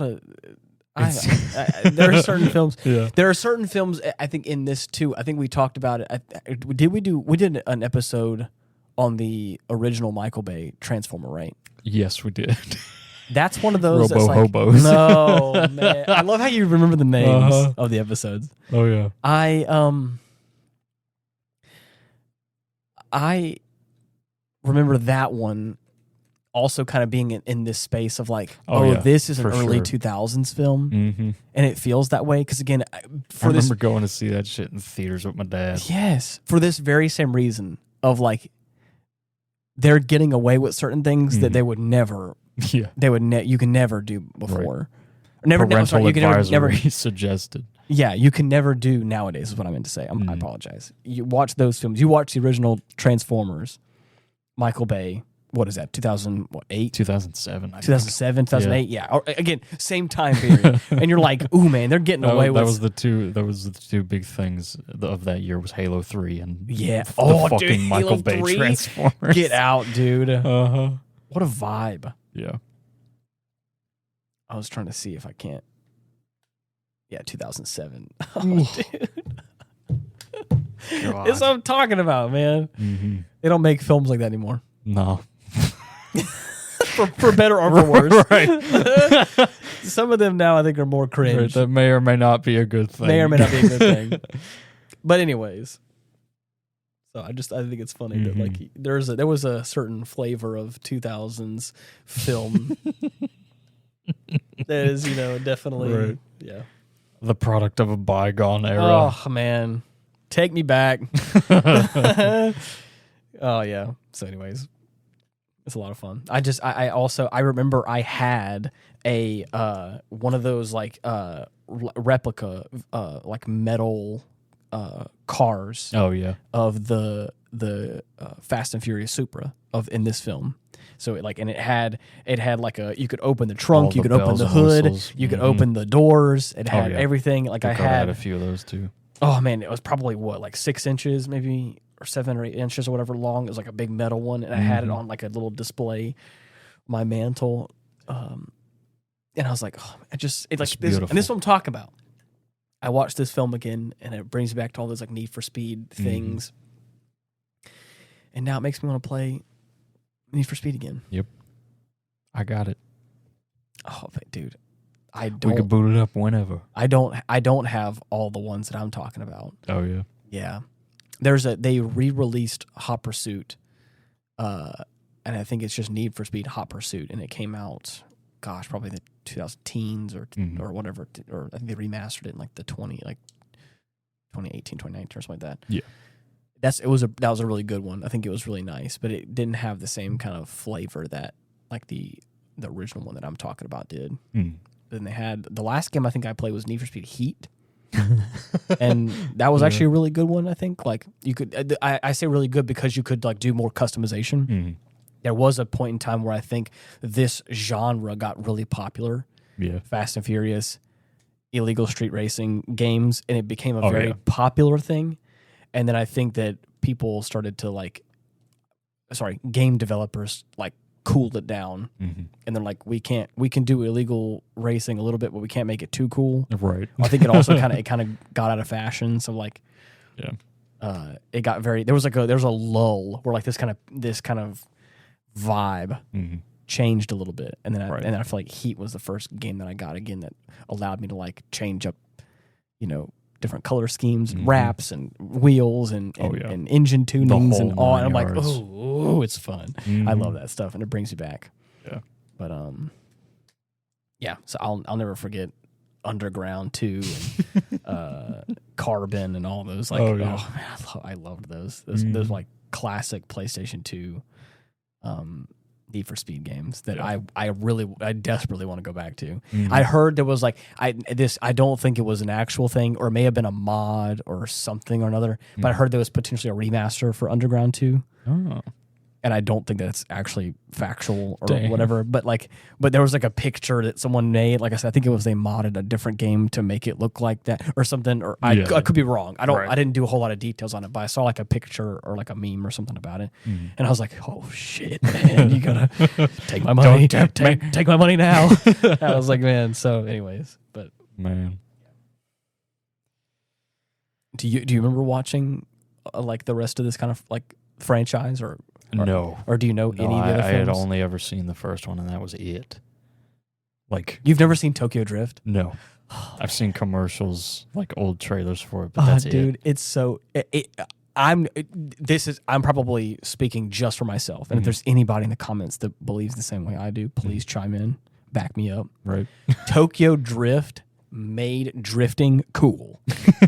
there are certain films. Yeah. There are certain films, I think, in this too. I think we talked about it. We did an episode on the original Michael Bay Transformer, right? Yes, we did. That's one of those Robo that's like, Hobos. No, man. I love how you remember the names of the episodes. Oh yeah. I remember that one also kind of being in this space of like, this is an early 2000s film. Mm-hmm. And it feels that way because again, I remember going to see that shit in theaters with my dad. Yes, for this very same reason of like they're getting away with certain things that they would never. Yeah, you can never do before. Right. Parental advisory suggested. Yeah, you can never do nowadays is what I meant to say. I apologize. You watch those films. You watch the original Transformers, Michael Bay. What is that? 2008? 2007. 2007, 2008. Yeah. Or, again, same time period. And you're like, ooh, man, they're getting away with. That was the two big things of that year was Halo 3 and the fucking dude, Michael Halo Bay 3? Transformers. Get out, dude. Uh-huh. What a vibe. Yeah. I was trying to see if I can't. Yeah, 2007. Oh, dude. God. It's what I'm talking about, man. They don't make films like that anymore. No. for better or for worse. Right. Some of them now I think are more cringe. Right, that may or may not be a good thing. May or may not be a good thing. But anyways. So I think it's funny that like there was a certain flavor of 2000s film that is, definitely the product of a bygone era. Oh man. Take me back. Oh yeah. So anyways, it's a lot of fun. I remember I had a one of those like replica like metal cars. Oh yeah. Of the Fast and Furious Supra in this film. So it had like you could open the trunk, you could open the hood, whistles. You could open the doors. It had everything. Like I had a few of those too. Oh man, it was probably like 6 inches maybe, or 7 or 8 inches or whatever long. It was like a big metal one, and I had it on like a little display, my mantle. And I was like, oh, this, and this is what I'm talking about. I watched this film again, and it brings me back to all those like Need for Speed things. And now it makes me want to play Need for Speed again. Yep. I got it. Oh, but dude, we can boot it up whenever. I don't have all the ones that I'm talking about. Oh yeah. Yeah. They re-released Hot Pursuit, and I think it's just Need for Speed Hot Pursuit, and it came out, gosh, probably the 2010s or whatever, or I think they remastered it in like the 2018, 2019 or something like that. Yeah. That was a really good one. I think it was really nice, but it didn't have the same kind of flavor that like the original one that I'm talking about did. Then they had the last game I think I played was Need for Speed Heat. And that was actually a really good one. I think like you could I say really good because you could like do more customization. There was a point in time where I think this genre got really popular. Yeah. Fast and Furious, illegal street racing games, and it became a very popular thing. And then I think that people started to game developers like cooled it down, and they're like, we can do illegal racing a little bit, but we can't make it too cool. Right. I think it also kind of got out of fashion. So like, it got there was a lull where like this kind of vibe changed a little bit, and then I feel like Heat was the first game that I got again that allowed me to like change up, different color schemes, and wraps, and wheels, and engine tunings, and all. And I'm like, oh, it's fun. I love that stuff, and it brings you back. Yeah. But so I'll never forget Underground 2, and Carbon, and all those. Like, I loved those. Those like classic PlayStation 2 Need for Speed games that I desperately want to go back to. I heard there was like I don't think it was an actual thing, or it may have been a mod or something or another, but I heard there was potentially a remaster for Underground 2. Oh. And I don't think that's actually factual or whatever, but there was like a picture that someone made. Like I said, I think it was they modded a different game to make it look like that or something. Or I could be wrong. I didn't do a whole lot of details on it, but I saw like a picture or like a meme or something about it, and I was like, oh shit, man, you gotta take my money, take my money now. I was like, man. So, anyways, but man, do you remember watching like the rest of this kind of like franchise or? No. Or do you know any of the other films? I had only ever seen the first one, and that was it. Like, you've never seen Tokyo Drift? No. I've seen commercials, like old trailers for it, but that's it. Dude, it's so... I'm probably speaking just for myself, and if there's anybody in the comments that believes the same way I do, please chime in, back me up. Right. Tokyo Drift made drifting cool.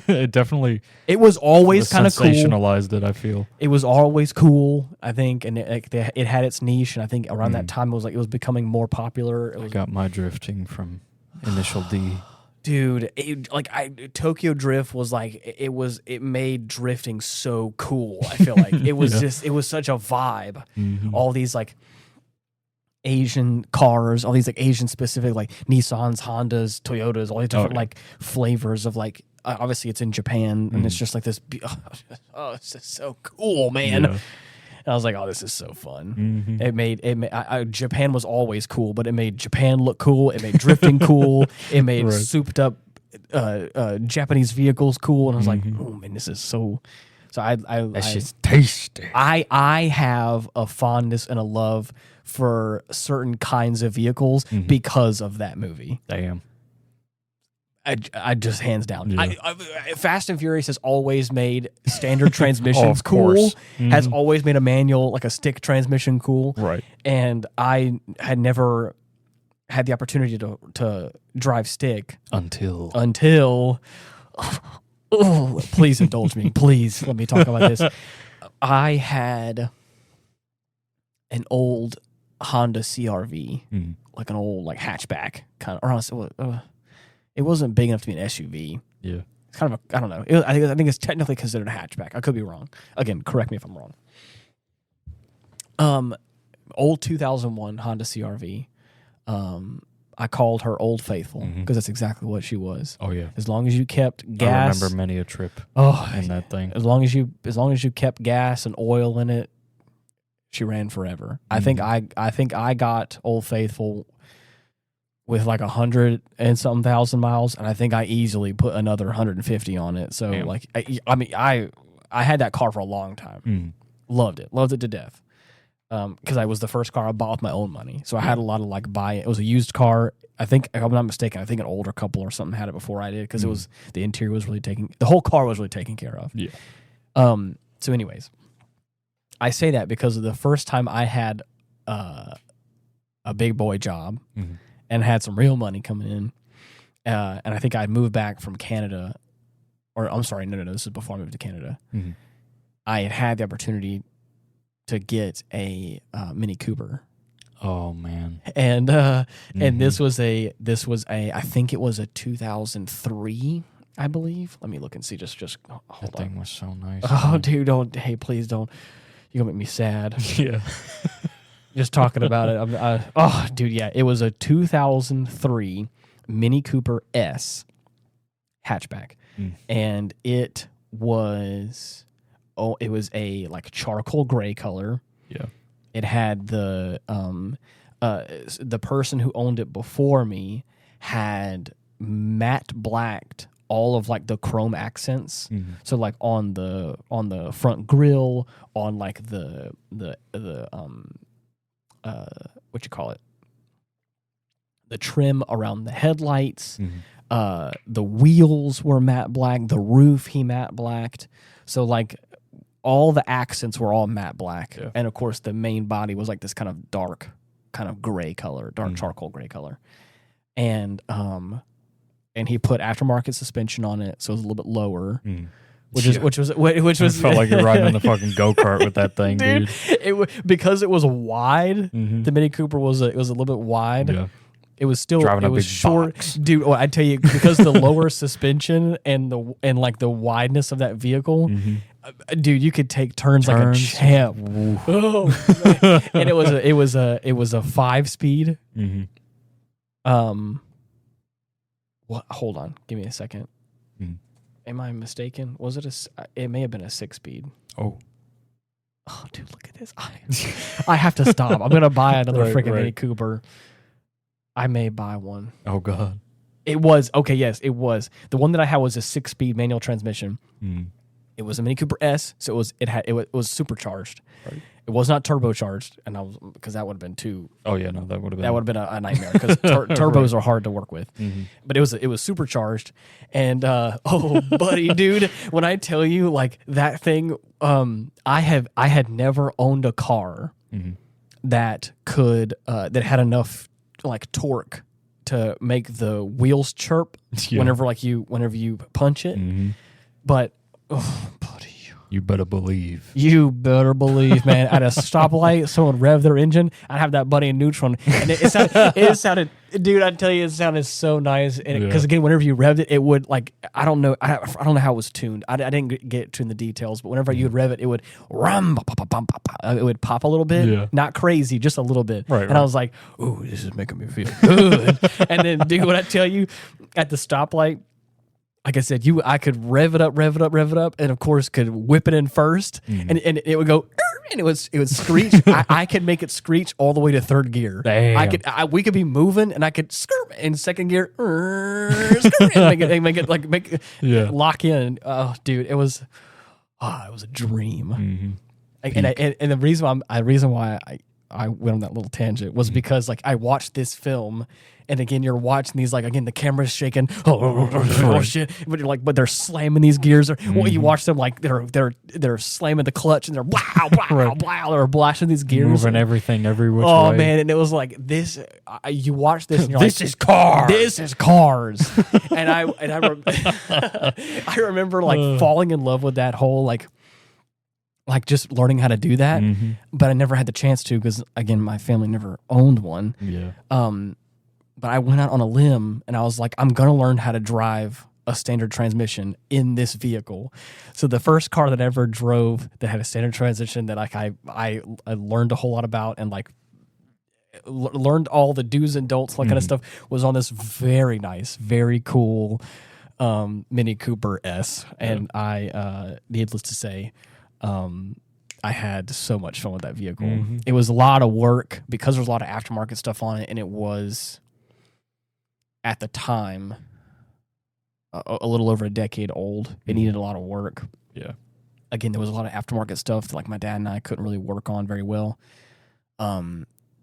It was always kind of cool. Sensationalized it, I feel. It was always cool, I think, and it had its niche, and I think around that time it was becoming more popular. I got my drifting from Initial D. Dude, Tokyo Drift was like it made drifting so cool. I feel like it was it was such a vibe. All these like Asian cars, all these like Asian specific like Nissans, Hondas, Toyotas, all these different like flavors of like obviously it's in Japan and it's just like this it's just so cool, man. And I was like, oh, this is so fun. It made Japan was always cool, but it made Japan look cool. It made drifting cool. It made souped up Japanese vehicles cool. And I was like, oh man, this is so So I That's just tasty. I have a fondness and a love for certain kinds of vehicles because of that movie. Damn. I just hands down. Yeah. Fast and Furious has always made standard transmissions cool. Has always made a manual, like a stick transmission, cool. Right. And I had never had the opportunity to drive stick until. Oh, please indulge me. Please let me talk about this. I had an old Honda CRV, like an old hatchback kind of, or honestly, it wasn't big enough to be an SUV. Yeah. It's kind of I don't know. I think it's technically considered a hatchback. I could be wrong. Again, correct me if I'm wrong. Old 2001 Honda CRV. I called her Old Faithful because that's exactly what she was. Oh yeah. As long as you kept gas. I remember many a trip. In that thing. As long as you kept gas and oil in it, she ran forever. I think I got Old Faithful with like 100 and something thousand miles, and I think I easily put another 150 on it. So I had that car for a long time. Loved it to death. Because I was the first car I bought with my own money, so I had a lot of buy it. It was a used car. I think, if I'm not mistaken, I think an older couple or something had it before I did because it was the interior was really the whole car was really taken care of. Yeah. So, anyways, I say that because of the first time I had a big boy job and had some real money coming in, and I think I moved back from Canada, or I'm sorry, no, this is before I moved to Canada. I had the opportunity to get a Mini Cooper. Oh man. And this was a I think it was a 2003, I believe. Let me look and see. Just hold on. That thing was so nice. Oh dude, please don't. You're gonna make me sad. Yeah. Just talking about it. Dude, yeah. It was a 2003 Mini Cooper S hatchback. And it was a charcoal gray color. Yeah. It had the person who owned it before me had matte blacked all of the chrome accents. So on the front grille, on the what you call it? The trim around the headlights. The wheels were matte black. The roof he matte blacked. So all the accents were all matte black. Yeah. And of course the main body was this kind of dark, kind of gray color, dark charcoal gray color. And he put aftermarket suspension on it, so it was a little bit lower. Which was it felt like you're riding in the fucking go-kart with that thing, dude. Because it was wide, the Mini Cooper was a little bit wide. Yeah. It was still driving a big short, box. Dude. I tell you, because the lower suspension and the wideness of that vehicle, dude, you could take turns like a champ. Oh, and it was a 5-speed. What? Hold on, give me a second. Am I mistaken? Was it it may have been a 6-speed. Oh, dude, look at this. I have to stop. I'm gonna buy another freaking Mini Cooper. I may buy one. Oh God. It was okay. Yes, it was. The one that I had was a 6-speed manual transmission. It was a Mini Cooper S, so it was supercharged. Right. It was not turbocharged, and because that would have been too. Oh yeah, no, that would have been a nightmare because turbos are hard to work with. But it was supercharged, and buddy, dude, when I tell you that thing, I had never owned a car that could that had enough torque to make the wheels chirp whenever you punch it. But buddy, you better believe. You better believe, man. At a stoplight, someone would rev their engine. I'd have that buddy in neutral, and it sounded, dude. I tell you, it sounded so nice. Because again, whenever you revved it, it would I don't know how it was tuned. I didn't get to in the details, but whenever you would rev it, it would it would pop a little bit, not crazy, just a little bit. And I was like, "Ooh, this is making me feel good." And then, dude, when I tell you, at the stoplight. Like I said, I could rev it up, and of course could whip it in first, and it would go, and it would screech. I could make it screech all the way to third gear. Damn. We could be moving, and I could skirp in second gear, and make it lock in. Oh, dude, it was. it was a dream. Mm-hmm. And the reason why I went on that little tangent was because like I watched this film, and again you're watching these, like, again the camera's shaking, oh shit, but you're like, but they're slamming these gears, or you watch them like they're slamming the clutch, and they're they're blasting these gears, moving everything every which way. Oh man, and it was like this. You watch this, and you're this like, is cars. This is cars, and I I remember like falling in love with that whole like just learning how to do that, but I never had the chance to because, again, my family never owned one. Yeah. But I went out on a limb, and I was like, I'm going to learn how to drive a standard transmission in this vehicle. So the first car that I ever drove that had a standard transmission that like I learned a whole lot about and like learned all the do's and don'ts, that kind of stuff, was on this very nice, very cool Mini Cooper S. And I, needless to say, I had so much fun with that vehicle. It was a lot of work because there was a lot of aftermarket stuff on it, and it was, at the time, a little over a decade old. It needed a lot of work. Yeah. Again, there was a lot of aftermarket stuff that like my dad and I couldn't really work on very well.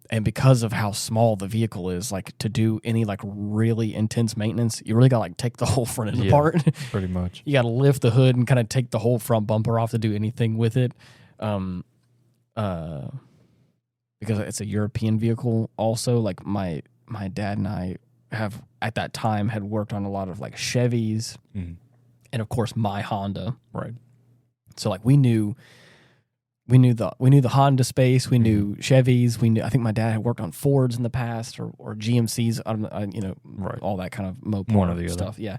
And because of how small the vehicle is, like to do any like really intense maintenance, you really got to like take the whole front end apart. Pretty much. You got to lift the hood and kind of take the whole front bumper off to do anything with it. Because it's a European vehicle also. Like my dad and I have at that time had worked on a lot of like Chevys and of course my Honda. Right. So like we knew the Honda space. We knew Chevys. We knew. I think my dad had worked on Fords in the past, or GMCs. Right. All that kind of Mopar one or the stuff. other. Yeah.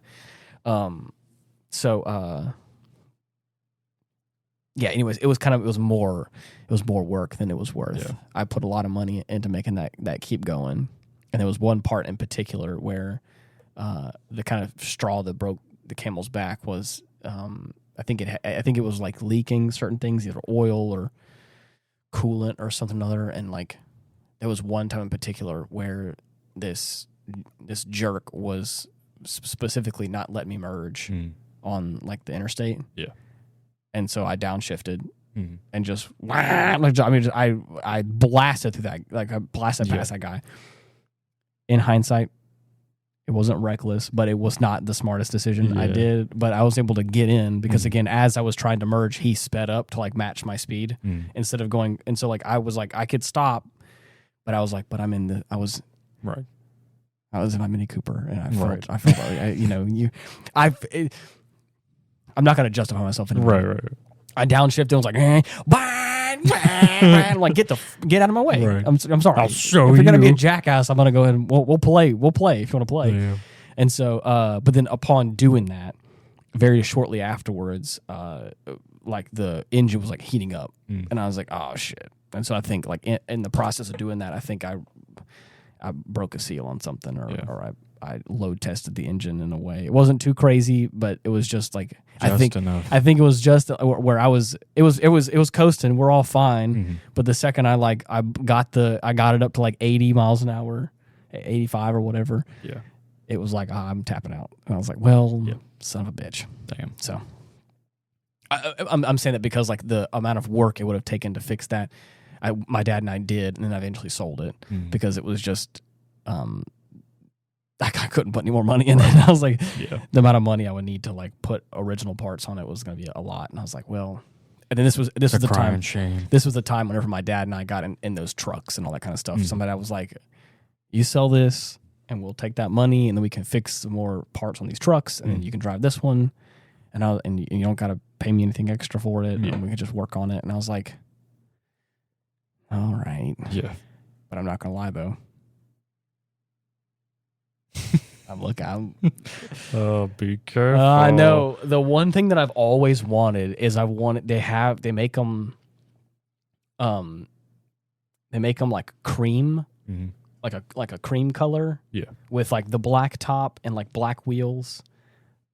Yeah. Anyways, it was more work than it was worth. Yeah. I put a lot of money into making that keep going, and there was one part in particular where the kind of straw that broke the camel's back was. I think it was like leaking certain things, either oil or coolant or something or other. And like there was one time in particular where this jerk was specifically not letting me merge on like the interstate. Yeah. And so I downshifted and just I blasted through that, like I blasted past that guy. In hindsight, it wasn't reckless, but it was not the smartest decision I did. But I was able to get in because, again, as I was trying to merge, he sped up to like match my speed instead of going. And so like I was like I could stop, but I was like, but I'm in the. I was in my Mini Cooper, and I felt like I'm not gonna justify myself anymore. Right. I downshifted and was like, like get out of my way. Right. I'm sorry. I'll show if you're gonna you. be a jackass, I'm gonna go ahead and we'll play if you want to play. Yeah. And so, but then upon doing that, very shortly afterwards, like the engine was like heating up, and I was like, oh shit. And so I think like in the process of doing that, I think I broke a seal on something, or I load tested the engine in a way. It wasn't too crazy, but it was just like enough. I think it was just where it was coasting. We're all fine, but the second I got it up to like 80 miles an hour, 85 or whatever. Yeah, it was like I'm tapping out, and I was like, well, son of a bitch. Damn. So I'm saying that because like the amount of work it would have taken to fix that, my dad and I did, and then I eventually sold it because it was just. I couldn't put any more money in it. I was like, the amount of money I would need to like put original parts on it was going to be a lot. And I was like, well, and then this was the time. Shame. This was the time whenever my dad and I got in those trucks and all that kind of stuff. Somebody was like, you sell this and we'll take that money and then we can fix some more parts on these trucks and then you can drive this one and you don't got to pay me anything extra for it and we can just work on it. And I was like, all right. Yeah. But I'm not going to lie though. I'm oh, be careful. I know. The one thing that I've always wanted is they make them like cream, like a cream color, with like the black top and like black wheels.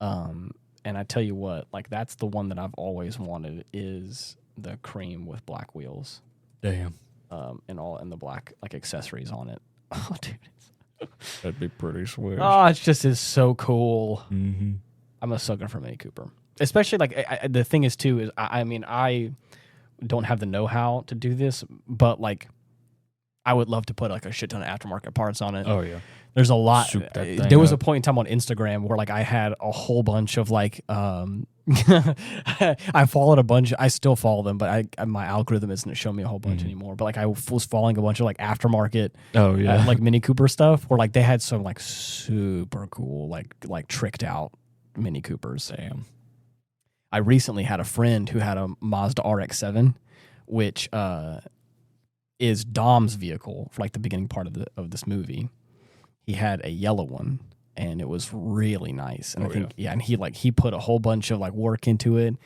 And I tell you what, like that's the one that I've always wanted is the cream with black wheels. Damn. And the black like accessories on it. Oh, dude. That'd be pretty sweet. Oh, it's so cool. Mm-hmm. I'm a sucker for Mini Cooper. especially like the thing is too is I mean I don't have the know-how to do this, but like I would love to put like a shit ton of aftermarket parts on it. Oh yeah. There's a lot. There was a point in time on Instagram where like I had a whole bunch of like I followed a bunch. I still follow them, but my algorithm isn't showing me a whole bunch anymore. But like I was following a bunch of like aftermarket, like Mini Cooper stuff, where like they had some like super cool like tricked out Mini Coopers. Damn. I recently had a friend who had a Mazda RX-7, which is Dom's vehicle for like the beginning part of this movie. He had a yellow one, and it was really nice. And I think and he put a whole bunch of like work into it,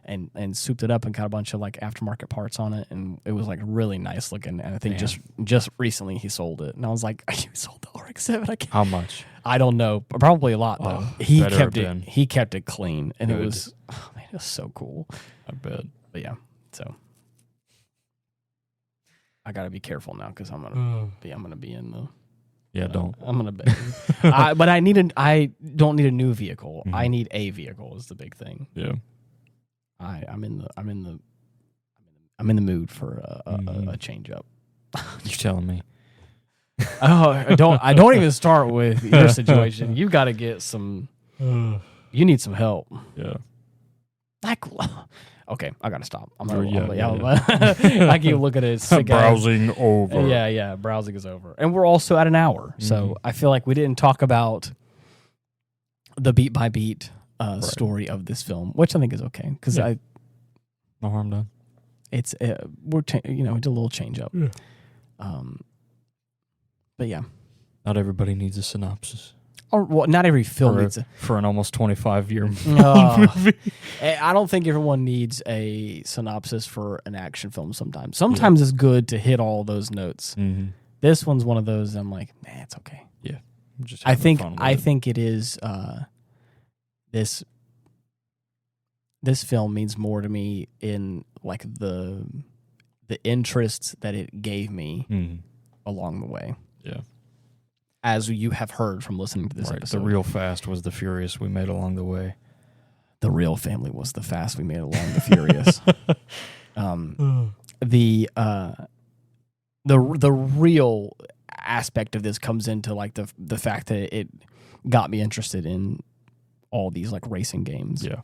and souped it up and got a bunch of like aftermarket parts on it, and it was like really nice looking. And I think just recently he sold it, and I was like, you sold the RX-7? How much? I don't know, probably a lot though. He kept it clean, and Good. it was it was so cool. I bet. But yeah, so I gotta be careful now because I'm gonna be in the. Yeah, don't. I'm gonna bet. But I don't need a new vehicle. I need a vehicle is the big thing. Yeah. I'm in the mood for a change up. You're telling me. I don't even start with your situation. You got to get some. You need some help. Yeah. Like, okay, I gotta stop. Yeah. I keep looking at it. Browsing over. Yeah. Browsing is over, and we're also at an hour. So I feel like we didn't talk about the beat by beat story of this film, which I think is okay because no harm done. It's we did a little change up. Yeah. But yeah, not everybody needs a synopsis. Or well, not every film needs for an almost 25-year movie. I don't think everyone needs a synopsis for an action film. Sometimes it's good to hit all those notes. This one's one of those. I'm like, nah, it's okay. Yeah, just I think it is. This film means more to me in like the interests that it gave me along the way. Yeah. As you have heard from listening to this episode. The real fast was the furious we made along the way. The real family was the fast we made along the furious. The real aspect of this comes into like the fact that it got me interested in all these like racing games. Yeah.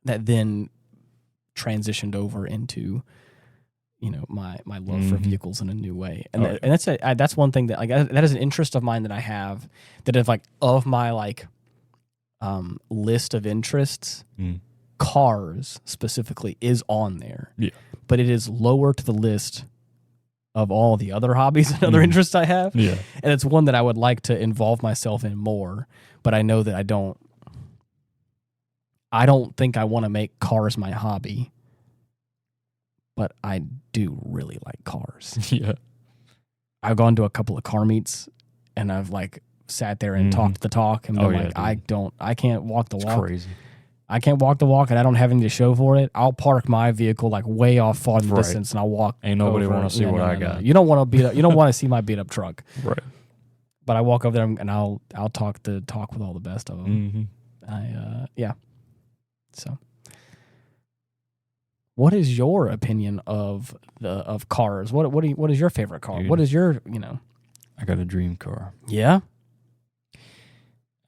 That then transitioned over into my love for vehicles in a new way, and that's one thing that like that is an interest of mine that I have that if like of my like list of interests, cars specifically is on there. Yeah, but it is lower to the list of all the other hobbies and other interests I have. Yeah, and it's one that I would like to involve myself in more, but I know that I don't think I want to make cars my hobby. But I do really like cars. Yeah. I've gone to a couple of car meets and I've like sat there and talked the talk and been like, dude. I can't walk the walk. Crazy. I can't walk the walk and I don't have anything to show for it. I'll park my vehicle like way off far in the distance and I'll walk. Ain't nobody want to see what I got. You don't want to see my beat up truck. Right. But I walk over there and I'll talk the talk with all the best of them. Yeah. So. What is your opinion of cars? What is your favorite car? Dude, what is your I got a dream car. Yeah.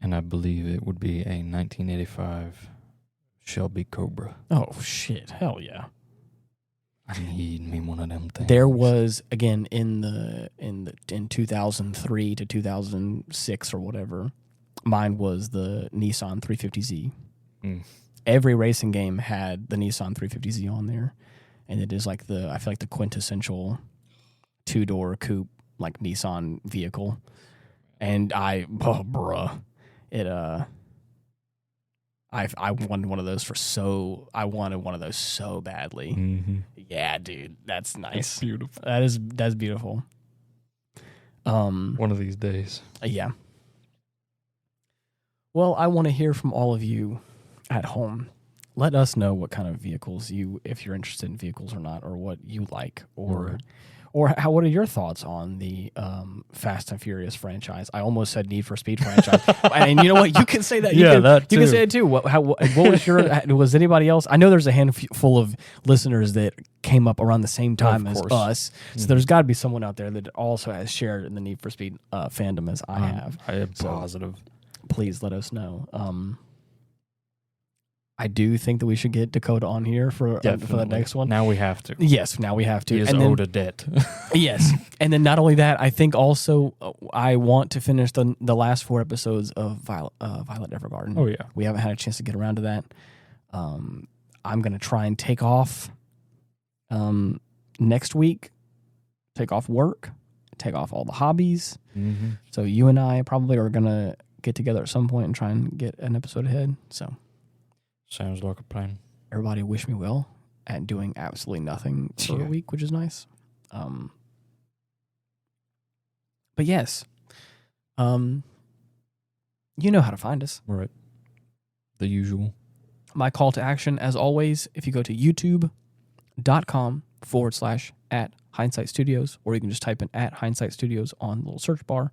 And I believe it would be a 1985 Shelby Cobra. Oh shit! Hell yeah! I need me one of them things. There was again in 2003 to 2006 or whatever. Mine was the Nissan 350Z. Every racing game had the Nissan 350Z on there, and it is like I feel like the quintessential 2-door coupe like Nissan vehicle. And I wanted one of those so badly. Yeah, dude, that's nice. That's beautiful. That's beautiful. One of these days. Yeah. Well, I want to hear from all of you at home. Let us know what kind of vehicles if you're interested in vehicles or not, or what you like, or Or what are your thoughts on the Fast and Furious franchise? I almost said Need for Speed franchise. And you know what? You can say that. You can say it too. What was your? Was anybody else? I know there's a handful of listeners that came up around the same time as us. So there's got to be someone out there that also has shared in the Need for Speed fandom as I have. I am positive. Please let us know. I do think that we should get Dakota on here for the next one. Now we have to. Yes, now we have to. He is owed a debt. Yes. And then not only that, I think also I want to finish the last 4 episodes of Violet Evergarden. Oh, yeah. We haven't had a chance to get around to that. I'm going to try and take off next week, take off work, take off all the hobbies. Mm-hmm. So you and I probably are going to get together at some point and try and get an episode ahead. So... sounds like a plan. Everybody wish me well at doing absolutely nothing for a week, which is nice. But yes, you know how to find us. Right. The usual. My call to action, as always, if you go to youtube.com/@Hindsight Studios, or you can just type in @Hindsight Studios on the little search bar,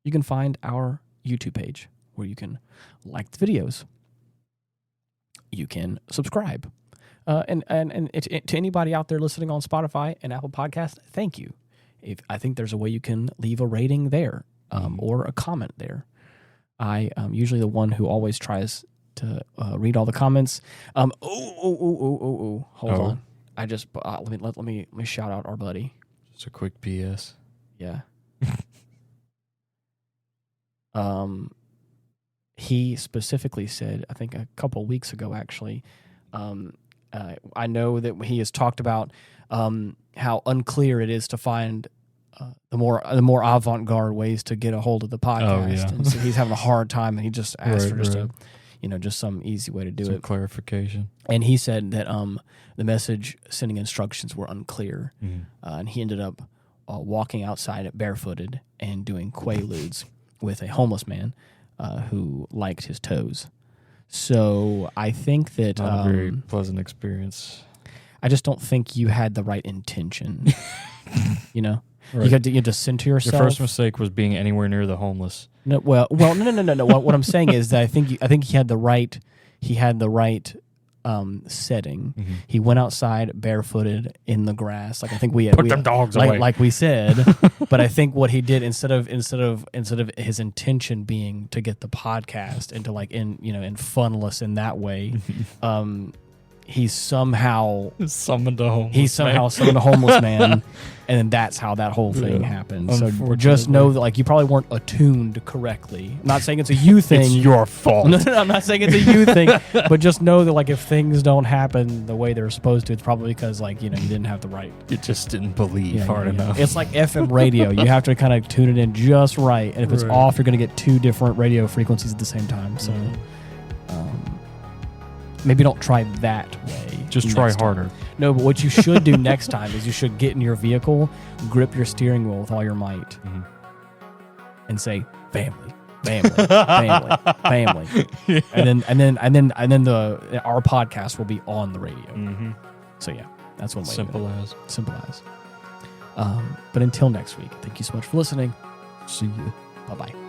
you can find our YouTube page where you can like the videos. You can subscribe. And to anybody out there listening on Spotify and Apple Podcasts, thank you. I think there's a way you can leave a rating there or a comment there. I am usually the one who always tries to read all the comments. Hold on. I just let me shout out our buddy. Just a quick PS. Yeah. He specifically said, I think a couple of weeks ago, actually, I know that he has talked about how unclear it is to find the more avant-garde ways to get a hold of the podcast. Oh, yeah. And so he's having a hard time, and he just asked for just just some easy way to do it. Clarification. And he said that the message sending instructions were unclear, and he ended up walking outside barefooted and doing quaaludes with a homeless man who liked his toes. So I think that... Not a very pleasant experience. I just don't think you had the right intention. Right. You had to center yourself. Your first mistake was being anywhere near the homeless. No. Well, no. What I'm saying is that I think he had the right... setting. Mm-hmm. He went outside barefooted in the grass. Like I think put them dogs away, like we said. But I think what he did instead of his intention being to get the podcast and to and funnel us in that way, he somehow summoned a homeless man, and then that's how that whole thing happened. So just know that you probably weren't attuned correctly. I'm not saying it's a you thing. It's your fault. No, I'm not saying it's a you thing, but just know that if things don't happen the way they're supposed to, it's probably because you didn't have the right. You just didn't believe hard enough. It's like FM radio. You have to kind of tune it in just right, and if it's off, you're going to get 2 different radio frequencies at the same time. So. Maybe don't try that way. Just try harder. No, but what you should do next time is you should get in your vehicle, grip your steering wheel with all your might, and say family, family, family, family, and then our podcast will be on the radio. Mm-hmm. So yeah, that's one way. Simple as. But until next week, thank you so much for listening. See you. Bye bye.